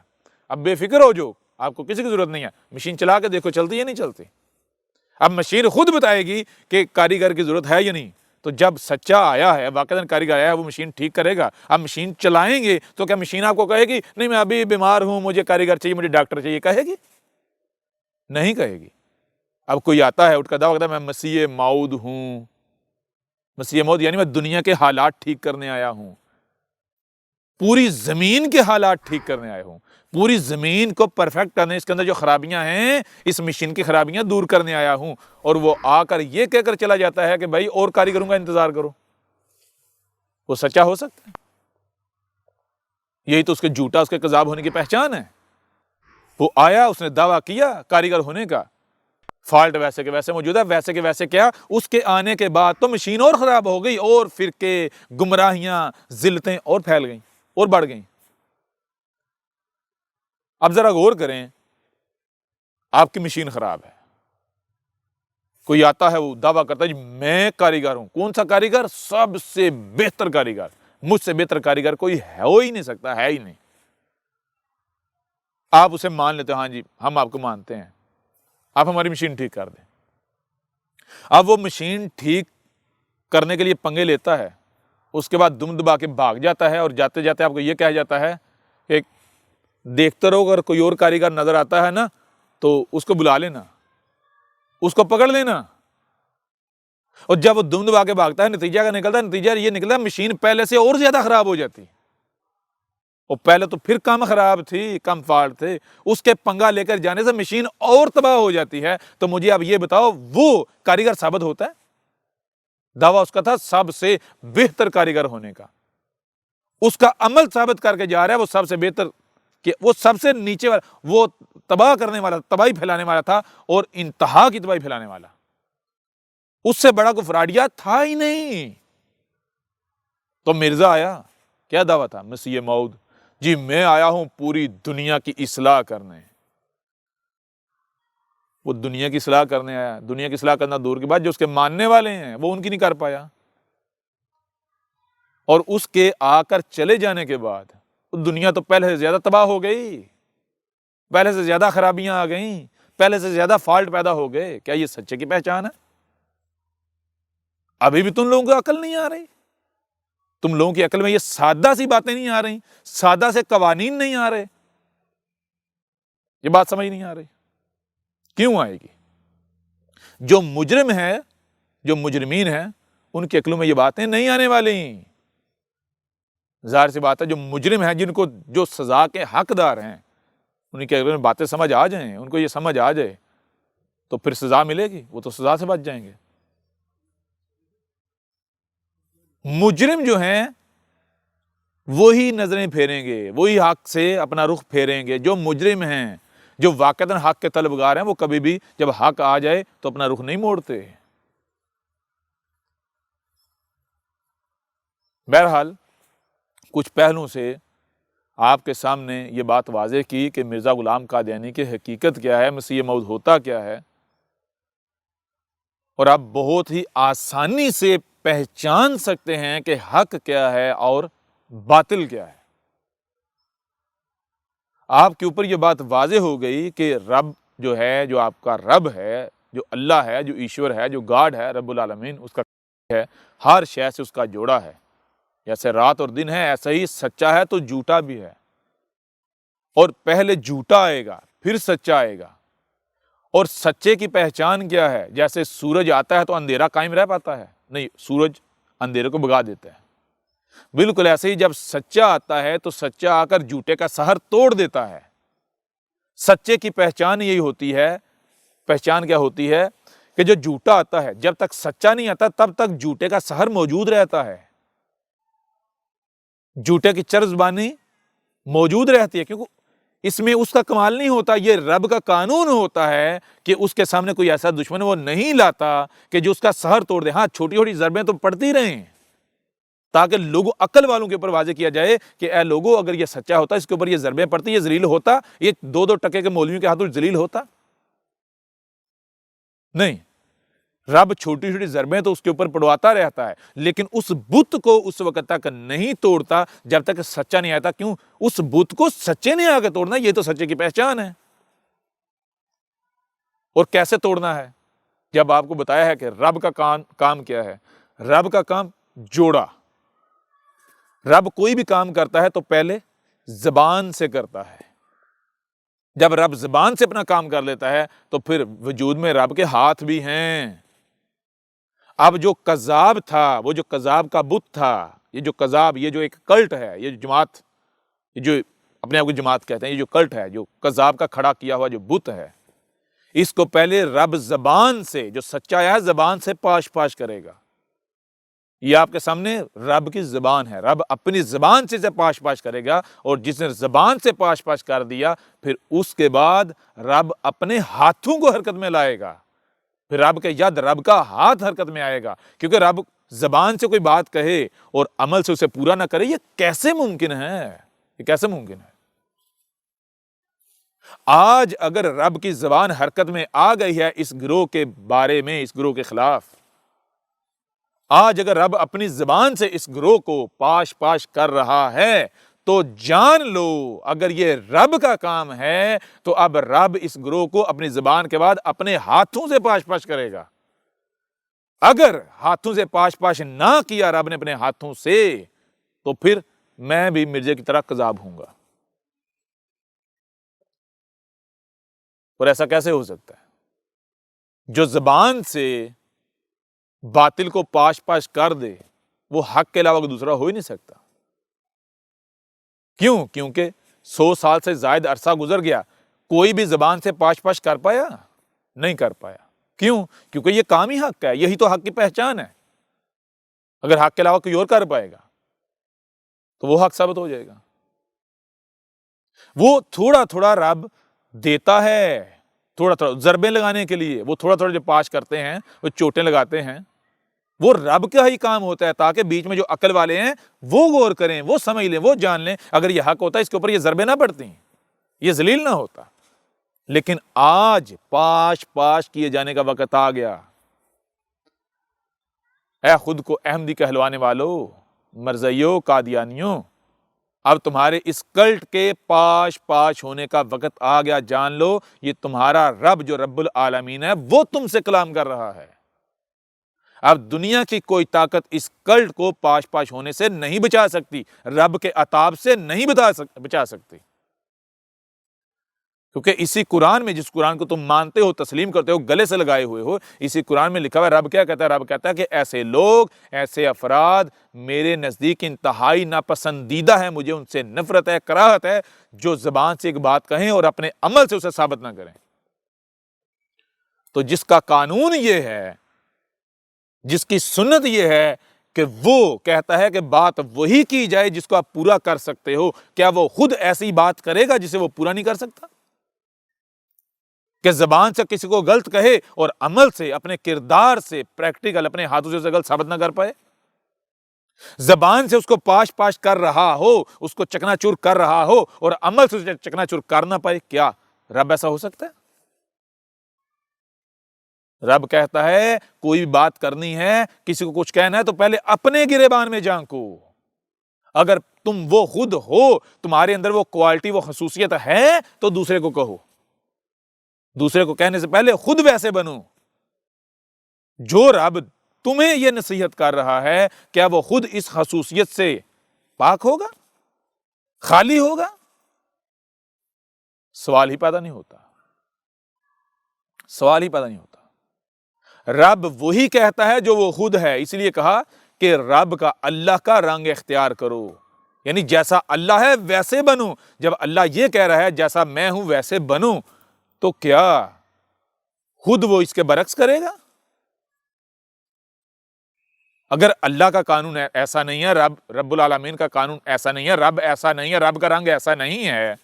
اب بے فکر ہو جو، آپ کو کسی کی ضرورت نہیں ہے۔ مشین چلا کے دیکھو چلتی ہے نہیں چلتی۔ اب مشین خود بتائے گی کہ کاریگر کی ضرورت ہے یا نہیں۔ تو جب سچا آیا ہے، واقعاً کاریگر آیا ہے، وہ مشین ٹھیک کرے گا۔ اب مشین چلائیں گے تو کیا مشین آپ کو کہے گی نہیں میں ابھی بیمار ہوں، مجھے کاریگر چاہیے، مجھے ڈاکٹر چاہیے؟ کہے گی؟ نہیں کہے گی۔ اب کوئی آتا ہے، اٹھ کا دعویٰ کرتا ہے میں مسیح موعود ہوں، مسیح موعود یعنی میں دنیا کے حالات ٹھیک کرنے آیا ہوں، پوری زمین کے حالات ٹھیک کرنے آیا ہوں، پوری زمین کو پرفیکٹ کرنے، اس کے اندر جو خرابیاں ہیں، اس مشین کی خرابیاں دور کرنے آیا ہوں۔ اور وہ آ کر یہ کہہ کر چلا جاتا ہے کہ بھائی اور کاریگروں کا انتظار کرو۔ وہ سچا ہو سکتا ہے؟ یہی تو اس کے جھوٹا، اس کے کذاب ہونے کی پہچان ہے۔ وہ آیا، اس نے دعویٰ کیا کاریگر ہونے کا، فالٹ ویسے کے ویسے موجود ہے، ویسے کے ویسے کیا، اس کے آنے کے بعد تو مشین اور خراب ہو گئی، اور فرقے، گمراہیاں، ذلتیں اور پھیل گئیں اور بڑھ گئیں۔ اب ذرا غور کریں، آپ کی مشین خراب ہے، کوئی آتا ہے، وہ دعویٰ کرتا ہے جی میں کاریگر ہوں۔ کون سا کاریگر؟ سب سے بہتر کاریگر، مجھ سے بہتر کاریگر کوئی ہو ہی نہیں سکتا، ہے ہی نہیں۔ آپ اسے مان لیتے، ہاں جی ہم آپ کو مانتے ہیں، آپ ہماری مشین ٹھیک کر دیں۔ اب وہ مشین ٹھیک کرنے کے لیے پنگے لیتا ہے، اس کے بعد دم دبا کے بھاگ جاتا ہے، اور جاتے جاتے آپ کو یہ کہہ جاتا ہے کہ دیکھتے رہو، اگر کوئی اور کاریگر نظر آتا ہے نا تو اس کو بلا لینا، اس کو پکڑ لینا۔ اور جب وہ دم دبا کے بھاگتا ہے، نتیجہ کا نکلتا ہے، نتیجہ یہ نکلتا ہے مشین پہلے سے اور زیادہ خراب ہو جاتی، اور پہلے تو پھر کم خراب تھی، کم فالٹ تھے، اس کے پنگا لے کر جانے سے مشین اور تباہ ہو جاتی ہے۔ تو مجھے اب یہ بتاؤ، وہ کاریگر ثابت ہوتا ہے؟ دعویٰ اس کا تھا سب سے بہتر کاریگر ہونے کا، اس کا عمل ثابت کر کے جا رہا ہے وہ سب سے بہتر، کہ وہ سب سے نیچے والا، وہ تباہ کرنے والا، تباہی پھیلانے والا تھا، اور انتہا کی تباہی پھیلانے والا، اس سے بڑا کوئی فراڈیات تھا ہی نہیں۔ تو مرزا آیا، کیا دعویٰ تھا؟ مسیح موعود، جی میں آیا ہوں پوری دنیا کی اصلاح کرنے۔ وہ دنیا کی اصلاح کرنے آیا، دنیا کی اصلاح کرنا دور کی بات، جو اس کے ماننے والے ہیں وہ ان کی نہیں کر پایا، اور اس کے آ کر چلے جانے کے بعد دنیا تو پہلے سے زیادہ تباہ ہو گئی، پہلے سے زیادہ خرابیاں آ گئیں، پہلے سے زیادہ فالٹ پیدا ہو گئے۔ کیا یہ سچے کی پہچان ہے؟ ابھی بھی تم لوگوں کو عقل نہیں آ رہی؟ تم لوگوں کی عقل میں یہ سادہ سی باتیں نہیں آ رہی، سادہ سے قوانین نہیں آ رہے؟ یہ بات سمجھ نہیں آ رہی؟ کیوں آئے گی؟ جو مجرم ہے، جو مجرمین ہیں، ان کی عقلوں میں یہ باتیں نہیں آنے والی۔ ظاہر سی بات ہے جو مجرم ہیں، جن کو جو سزا کے حقدار ہیں، ان کی عقلوں میں باتیں سمجھ آ جائیں، ان کو یہ سمجھ آ جائے تو پھر سزا ملے گی، وہ تو سزا سے بچ جائیں گے۔ مجرم جو ہیں وہی نظریں پھیریں گے، وہی حق سے اپنا رخ پھیریں گے۔ جو مجرم ہیں، جو واقعتاً حق کے طلبگار ہیں، وہ کبھی بھی جب حق آ جائے تو اپنا رخ نہیں موڑتے۔ بہرحال کچھ پہلوؤں سے آپ کے سامنے یہ بات واضح کی کہ مرزا غلام قادیانی کی حقیقت کیا ہے، مسیح موعود ہوتا کیا ہے، اور آپ بہت ہی آسانی سے پہچان سکتے ہیں کہ حق کیا ہے اور باطل کیا ہے۔ آپ کے اوپر یہ بات واضح ہو گئی کہ رب جو ہے، جو آپ کا رب ہے، جو اللہ ہے، جو ایشور ہے، جو گاڈ ہے، رب العالمین، اس کا ہے، ہر شے سے اس کا جوڑا ہے۔ جیسے رات اور دن ہے، ایسا ہی سچا ہے تو جھوٹا بھی ہے، اور پہلے جھوٹا آئے گا پھر سچا آئے گا۔ اور سچے کی پہچان کیا ہے؟ جیسے سورج آتا ہے تو اندھیرا قائم رہ پاتا ہے؟ نہیں، سورج اندھیرے کو بھگا دیتا ہے۔ بالکل ایسے ہی جب سچا آتا ہے تو سچا آ کر جھوٹے کا سحر توڑ دیتا ہے۔ سچے کی پہچان یہی ہوتی ہے۔ پہچان کیا ہوتی ہے؟ کہ جو جھوٹا آتا ہے، جب تک سچا نہیں آتا تب تک جھوٹے کا سحر موجود رہتا ہے، جھوٹے کی چر زبانی موجود رہتی ہے، کیونکہ اس میں اس کا کمال نہیں ہوتا، یہ رب کا قانون ہوتا ہے کہ اس کے سامنے کوئی ایسا دشمن وہ نہیں لاتا کہ جو اس کا سحر توڑ دے۔ ہاں، چھوٹی چھوٹی ضربیں تو پڑتی رہیں، تاکہ لوگوں، عقل والوں کے اوپر واضح کیا جائے کہ اے لوگوں، اگر یہ سچا ہوتا، اس کے اوپر یہ ضربیں پڑتی، یہ ذلیل ہوتا، یہ 2 ٹکے کے مولویوں کے ہاتھوں ذلیل ہوتا؟ نہیں، رب چھوٹی چھوٹی ضربیں تو اس کے اوپر پڑواتا رہتا ہے، لیکن اس بت کو اس وقت تک نہیں توڑتا جب تک سچا نہیں آتا۔ کیوں؟ اس بت کو سچے نے آ کے توڑنا، یہ تو سچے کی پہچان ہے۔ اور کیسے توڑنا ہے؟ جب آپ کو بتایا ہے کہ رب کا کام کیا ہے۔ رب کا کام جوڑا۔ رب کوئی بھی کام کرتا ہے تو پہلے زبان سے کرتا ہے۔ جب رب زبان سے اپنا کام کر لیتا ہے تو پھر وجود میں رب کے ہاتھ بھی ہیں۔ اب جو کذاب تھا، وہ جو کذاب کا بت تھا، یہ جو کذاب، یہ جو ایک کلٹ ہے، یہ جو جماعت، یہ جو اپنے آپ کو جماعت کہتے ہیں، یہ جو کلٹ ہے، جو کذاب کا کھڑا کیا ہوا جو بت ہے، اس کو پہلے رب زبان سے، جو سچا ہے زبان سے پاش پاش کرے گا۔ یہ آپ کے سامنے رب کی زبان ہے، رب اپنی زبان سے پاش پاش کرے گا، اور جس نے زبان سے پاش پاش کر دیا، پھر اس کے بعد رب اپنے ہاتھوں کو حرکت میں لائے گا، پھر رب کے ید، رب کا ہاتھ حرکت میں آئے گا، کیونکہ رب زبان سے کوئی بات کہے اور عمل سے اسے پورا نہ کرے، یہ کیسے ممکن ہے؟ یہ کیسے ممکن ہے؟ آج اگر رب کی زبان حرکت میں آ گئی ہے اس گروہ کے بارے میں، اس گروہ کے خلاف، آج اگر رب اپنی زبان سے اس گروہ کو پاش پاش کر رہا ہے تو جان لو، اگر یہ رب کا کام ہے تو اب رب اس گروہ کو اپنی زبان کے بعد اپنے ہاتھوں سے پاش پاش کرے گا۔ اگر ہاتھوں سے پاش پاش نہ کیا رب نے اپنے ہاتھوں سے، تو پھر میں بھی مرزے کی طرح کذاب ہوں گا۔ اور ایسا کیسے ہو سکتا ہے؟ جو زبان سے باطل کو پاش پاش کر دے، وہ حق کے علاوہ کوئی دوسرا ہو ہی نہیں سکتا۔ کیوں؟ کیونکہ 100 سال سے زائد عرصہ گزر گیا، کوئی بھی زبان سے پاش پاش کر پایا؟ نہیں کر پایا۔ کیوں؟ کیونکہ یہ کام ہی حق ہے، یہی تو حق کی پہچان ہے۔ اگر حق کے علاوہ کوئی اور کر پائے گا تو وہ حق ثابت ہو جائے گا۔ وہ تھوڑا تھوڑا رب دیتا ہے، تھوڑا تھوڑا ضربیں لگانے کے لیے، وہ تھوڑا تھوڑا جو پاش کرتے ہیں، وہ چوٹیں لگاتے ہیں، وہ رب کا ہی کام ہوتا ہے تاکہ بیچ میں جو عقل والے ہیں وہ غور کریں، وہ سمجھ لیں، وہ جان لیں اگر یہ حق ہوتا ہے اس کے اوپر یہ ضربیں نہ پڑتی، یہ ذلیل نہ ہوتا۔ لیکن آج پاش پاش کیے جانے کا وقت آ گیا۔ اے خود کو احمدی کہلوانے والو، مرزائیوں، قادیانیوں، اب تمہارے اس کلٹ کے پاش پاش ہونے کا وقت آ گیا۔ جان لو یہ تمہارا رب جو رب العالمین ہے وہ تم سے کلام کر رہا ہے۔ اب دنیا کی کوئی طاقت اس کلٹ کو پاش پاش ہونے سے نہیں بچا سکتی، رب کے عطاب سے نہیں بچا سکتی، کیونکہ اسی قرآن میں، جس قرآن کو تم مانتے ہو، تسلیم کرتے ہو، گلے سے لگائے ہوئے ہو، اسی قرآن میں لکھا ہوا ہے رب کیا کہتا ہے؟ رب کہتا ہے کہ ایسے لوگ، ایسے افراد میرے نزدیک انتہائی ناپسندیدہ ہیں، مجھے ان سے نفرت ہے، کراہت ہے، جو زبان سے ایک بات کہیں اور اپنے عمل سے اسے ثابت نہ کریں۔ تو جس کا قانون یہ ہے، جس کی سنت یہ ہے کہ وہ کہتا ہے کہ بات وہی کی جائے جس کو آپ پورا کر سکتے ہو، کیا وہ خود ایسی بات کرے گا جسے وہ پورا نہیں کر سکتا؟ کہ زبان سے کسی کو غلط کہے اور عمل سے، اپنے کردار سے، پریکٹیکل اپنے ہاتھوں سے اسے غلط ثابت نہ کر پائے؟ زبان سے اس کو پاش پاش کر رہا ہو، اس کو چکنا چور کر رہا ہو اور عمل سے اسے چکنا چور کر نہ پائے، کیا رب ایسا ہو سکتا ہے؟ رب کہتا ہے کوئی بھی بات کرنی ہے، کسی کو کچھ کہنا ہے تو پہلے اپنے گریبان میں جھانکو۔ اگر تم وہ خود ہو، تمہارے اندر وہ کوالٹی، وہ خصوصیت ہے تو دوسرے کو کہو، دوسرے کو کہنے سے پہلے خود ویسے بنو۔ جو رب تمہیں یہ نصیحت کر رہا ہے، کیا وہ خود اس خصوصیت سے پاک ہوگا، خالی ہوگا؟ سوال ہی پیدا نہیں ہوتا، سوال ہی پیدا نہیں ہوتا۔ رب وہی کہتا ہے جو وہ خود ہے، اس لیے کہا کہ رب کا، اللہ کا رنگ اختیار کرو، یعنی جیسا اللہ ہے ویسے بنو۔ جب اللہ یہ کہہ رہا ہے جیسا میں ہوں ویسے بنو، تو کیا خود وہ اس کے برعکس کرے گا؟ اگر اللہ کا قانون ایسا نہیں ہے، رب العالمین کا قانون ایسا نہیں ہے، رب ایسا نہیں ہے، رب کا رنگ ایسا نہیں ہے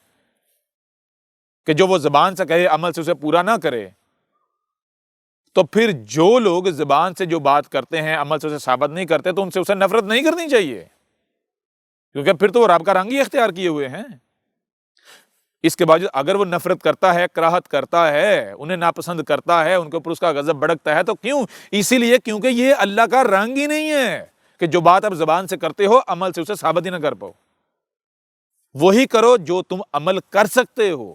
کہ جو وہ زبان سے کہے عمل سے اسے پورا نہ کرے، تو پھر جو لوگ زبان سے جو بات کرتے ہیں عمل سے اسے ثابت نہیں کرتے تو ان سے اسے نفرت نہیں کرنی چاہیے، کیونکہ پھر تو وہ رب کا رنگ ہی اختیار کیے ہوئے ہیں۔ اس کے باوجود اگر وہ نفرت کرتا ہے، کراہت کرتا ہے، انہیں ناپسند کرتا ہے، ان کے اوپر اس کا غضب بھڑکتا ہے، تو کیوں؟ اسی لیے کیونکہ یہ اللہ کا رنگ ہی نہیں ہے کہ جو بات آپ زبان سے کرتے ہو عمل سے اسے ثابت ہی نہ کر پاؤ۔ وہی کرو جو تم عمل کر سکتے ہو۔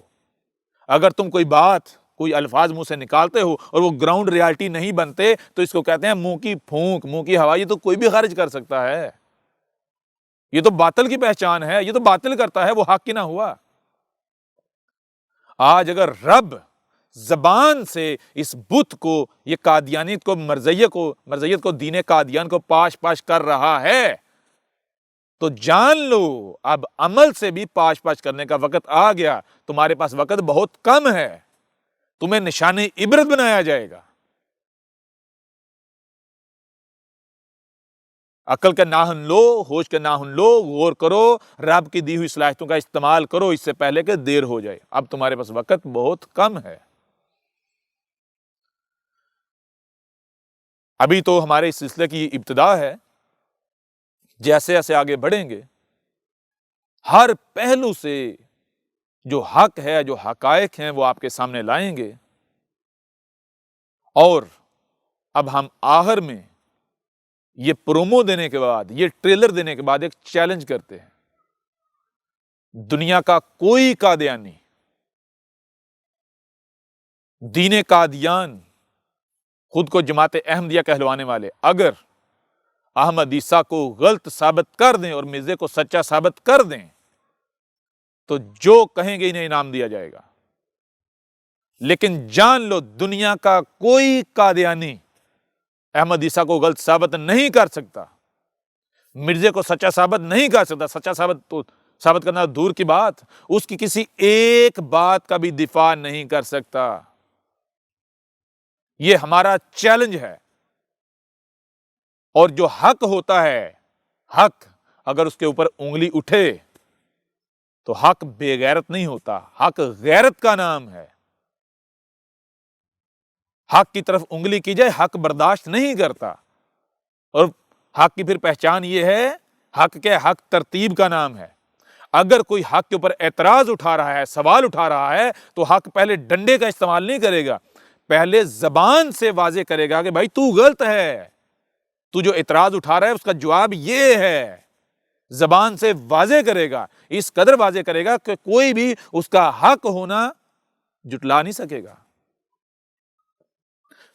اگر تم کوئی بات، کوئی الفاظ منہ سے نکالتے ہو اور وہ گراؤنڈ ریالٹی نہیں بنتے تو اس کو کہتے ہیں منہ کی پھونک، منہ کی ہوا۔ یہ تو کوئی بھی خارج کر سکتا ہے، یہ تو باطل کی پہچان ہے، یہ تو باطل کرتا ہے، وہ حق ہی نہ ہوا۔ آج اگر رب زبان سے اس بت کو، یہ قادیانیت کو، مرزیت کو، دین قادیان کو پاش پاش کر رہا ہے، تو جان لو اب عمل سے بھی پاش پاش کرنے کا وقت آ گیا۔ تمہارے پاس وقت بہت کم ہے، تمہیں نشان عبرت بنایا جائے گا۔ عقل کے ناہن لو، ہوش کے ناہن لو، غور کرو، رب کی دی ہوئی صلاحیتوں کا استعمال کرو اس سے پہلے کہ دیر ہو جائے۔ اب تمہارے پاس وقت بہت کم ہے۔ ابھی تو ہمارے اس سلسلے کی ابتدا ہے، جیسے جیسے آگے بڑھیں گے ہر پہلو سے جو حق ہے، جو حقائق ہیں وہ آپ کے سامنے لائیں گے۔ اور اب ہم آخر میں یہ پرومو دینے کے بعد، یہ ٹریلر دینے کے بعد ایک چیلنج کرتے ہیں۔ دنیا کا کوئی قادیانی، دین قادیان، خود کو جماعت احمدیہ کہلوانے والے، اگر احمد عیسیٰ کو غلط ثابت کر دیں اور مرزے کو سچا ثابت کر دیں تو جو کہیں گے انہیں انعام دیا جائے گا۔ لیکن جان لو دنیا کا کوئی قادیانی احمد عیسیٰ کو غلط ثابت نہیں کر سکتا، مرزے کو سچا ثابت نہیں کر سکتا۔ سچا ثابت کرنا دور کی بات، اس کی کسی ایک بات کا بھی دفاع نہیں کر سکتا۔ یہ ہمارا چیلنج ہے۔ اور جو حق ہوتا ہے، حق اگر اس کے اوپر انگلی اٹھے تو حق بے غیرت نہیں ہوتا، حق غیرت کا نام ہے۔ حق کی طرف انگلی کی جائے حق برداشت نہیں کرتا، اور حق کی پھر پہچان یہ ہے، حق کے حق ترتیب کا نام ہے۔ اگر کوئی حق کے اوپر اعتراض اٹھا رہا ہے، سوال اٹھا رہا ہے، تو حق پہلے ڈنڈے کا استعمال نہیں کرے گا، پہلے زبان سے واضح کرے گا کہ بھائی تو غلط ہے، تو جو اعتراض اٹھا رہا ہے اس کا جواب یہ ہے، زبان سے واضح کرے گا، اس قدر واضح کرے گا کہ کوئی بھی اس کا حق ہونا جٹلا نہیں سکے گا۔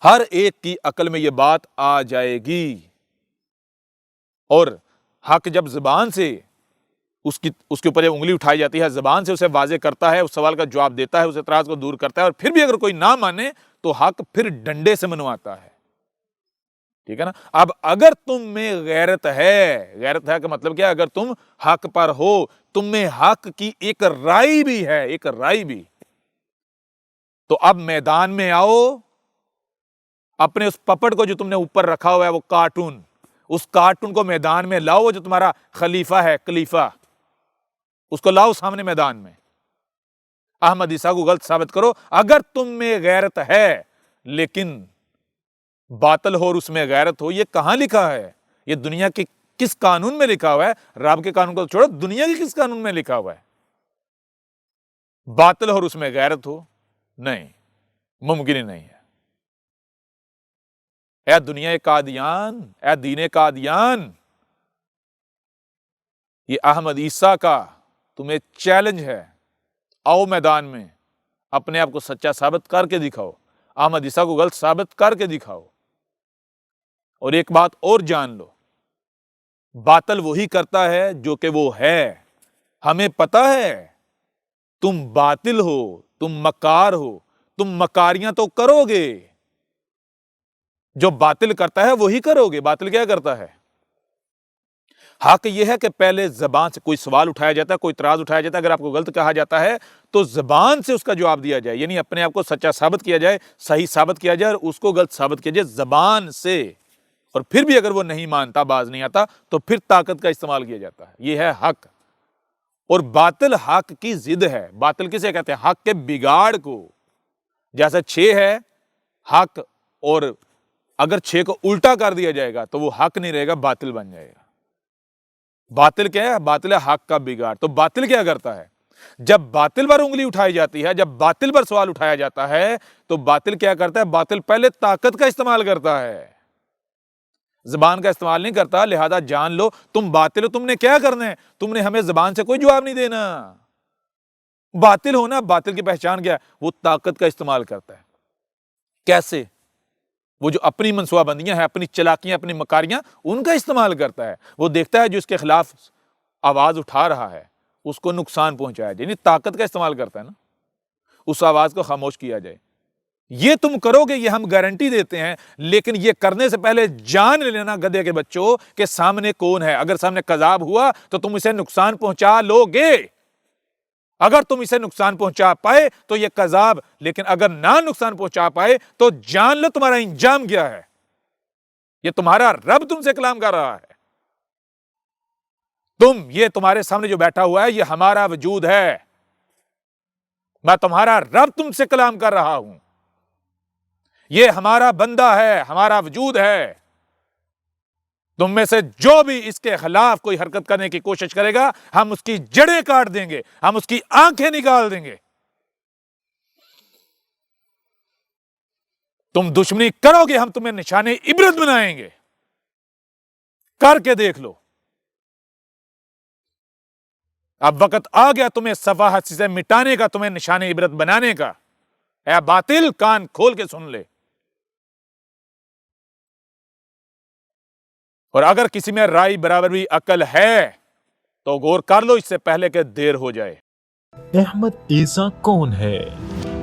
ہر ایک کی عقل میں یہ بات آ جائے گی، اور حق جب زبان سے اس کے اوپر جب انگلی اٹھائی جاتی ہے، زبان سے اسے واضح کرتا ہے، اس سوال کا جواب دیتا ہے، اس اعتراض کو دور کرتا ہے، اور پھر بھی اگر کوئی نہ مانے تو حق پھر ڈنڈے سے منواتا ہے، ٹھیک ہے نا۔ اب اگر تم میں غیرت ہے کہ مطلب کیا، اگر تم حق پر ہو، تم میں حق کی ایک رائے بھی ہے، ایک رائے بھی، تو اب میدان میں آؤ، اپنے اس پپٹ کو جو تم نے اوپر رکھا ہوا ہے، وہ کارٹون، اس کارٹون کو میدان میں لاؤ، جو تمہارا خلیفہ ہے، کلیفہ، اس کو لاؤ سامنے میدان میں، احمد عیسیٰ کو غلط ثابت کرو۔ اگر تم میں غیرت ہے لیکن باطل ہو اور اس میں غیرت ہو، یہ کہاں لکھا ہے؟ یہ دنیا کے کس قانون میں لکھا ہوا ہے؟ رب کے قانون کو چھوڑو، دنیا کے کس قانون میں لکھا ہوا ہے؟ باطل ہو اور اس میں غیرت ہو؟ نہیں، ممکن ہی نہیں ہے۔ اے دنیا قادیان، اے دین قادیان، یہ احمد عیسیٰ کا تمہیں چیلنج ہے، آؤ میدان میں، اپنے آپ کو سچا ثابت کر کے دکھاؤ، احمد عیسیٰ کو غلط ثابت کر کے دکھاؤ۔ اور ایک بات اور جان لو، باطل وہی کرتا ہے جو کہ وہ ہے۔ ہمیں پتہ ہے تم باطل ہو، تم مکار ہو، تم مکاریاں تو کرو گے، جو باطل کرتا ہے وہی کرو گے۔ باطل کیا کرتا ہے؟ حق یہ ہے کہ پہلے زبان سے کوئی سوال اٹھایا جاتا ہے، کوئی اعتراض اٹھایا جاتا ہے، اگر آپ کو غلط کہا جاتا ہے تو زبان سے اس کا جواب دیا جائے، یعنی اپنے آپ کو سچا ثابت کیا جائے، صحیح ثابت کیا جائے، اور اس کو غلط ثابت کیا جائے زبان سے۔ اور پھر بھی اگر وہ نہیں مانتا، باز نہیں آتا، تو پھر طاقت کا استعمال کیا جاتا ہے۔ یہ ہے حق، اور باطل حق کی ضد ہے۔ باطل کسے کہتے ہیں؟ حق کے بگاڑ کو۔ جیسا 6 ہے حق، اور اگر 6 کو الٹا کر دیا جائے گا تو وہ حق نہیں رہے گا، باطل بن جائے گا۔ باطل کیا ہے؟ باطل ہے حق کا بگاڑ۔ تو باطل کیا کرتا ہے؟ جب باطل پر انگلی اٹھائی جاتی ہے، جب باطل پر سوال اٹھایا جاتا ہے، تو باطل کیا کرتا ہے؟ باطل پہلے طاقت کا استعمال کرتا ہے، زبان کا استعمال نہیں کرتا۔ لہذا جان لو تم باطل ہو، تم نے کیا کرنا ہے؟ تم نے ہمیں زبان سے کوئی جواب نہیں دینا۔ باطل ہونا، باطل کی پہچان کیا ہے؟ وہ طاقت کا استعمال کرتا ہے۔ کیسے؟ وہ جو اپنی منصوبہ بندیاں ہیں، اپنی چلاکیاں، اپنی مکاریاں، ان کا استعمال کرتا ہے۔ وہ دیکھتا ہے جو اس کے خلاف آواز اٹھا رہا ہے اس کو نقصان پہنچایا جائے، یعنی طاقت کا استعمال کرتا ہے نا، اس آواز کو خاموش کیا جائے۔ یہ تم کرو گے، یہ ہم گارنٹی دیتے ہیں، لیکن یہ کرنے سے پہلے جان لینا گدھے کے بچوں کہ سامنے کون ہے۔ اگر سامنے کذاب ہوا تو تم اسے نقصان پہنچا لو گے، اگر تم اسے نقصان پہنچا پائے تو یہ کذاب، لیکن اگر نہ نقصان پہنچا پائے تو جان لو تمہارا انجام کیا ہے۔ یہ تمہارا رب تم سے کلام کر رہا ہے، یہ تمہارے سامنے جو بیٹھا ہوا ہے یہ ہمارا وجود ہے، میں تمہارا رب تم سے کلام کر رہا ہوں، یہ ہمارا بندہ ہے، ہمارا وجود ہے۔ تم میں سے جو بھی اس کے خلاف کوئی حرکت کرنے کی کوشش کرے گا، ہم اس کی جڑیں کاٹ دیں گے، ہم اس کی آنکھیں نکال دیں گے۔ تم دشمنی کرو گے، ہم تمہیں نشانے عبرت بنائیں گے، کر کے دیکھ لو۔ اب وقت آ گیا تمہیں صفحات سے مٹانے کا، تمہیں نشانے عبرت بنانے کا۔ اے باطل، کان کھول کے سن لے، اور اگر کسی میں رائے برابر بھی عقل ہے تو غور کر لو اس سے پہلے کہ دیر ہو جائے۔ احمد عیسیٰ کون ہے؟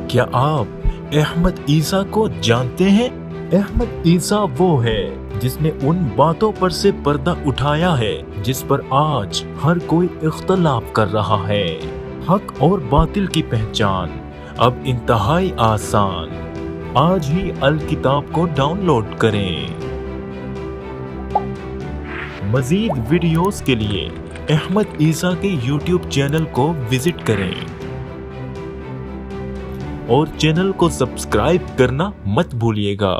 کیا آپ احمد عیسیٰ کو جانتے ہیں؟ احمد عیسیٰ وہ ہے جس نے ان باتوں پر سے پردہ اٹھایا ہے جس پر آج ہر کوئی اختلاف کر رہا ہے۔ حق اور باطل کی پہچان اب انتہائی آسان۔ آج ہی الکتاب کو ڈاؤن لوڈ کریں۔ مزید ویڈیوز کے لیے احمد عیسیٰ کے یوٹیوب چینل کو وزٹ کریں اور چینل کو سبسکرائب کرنا مت بھولیے گا۔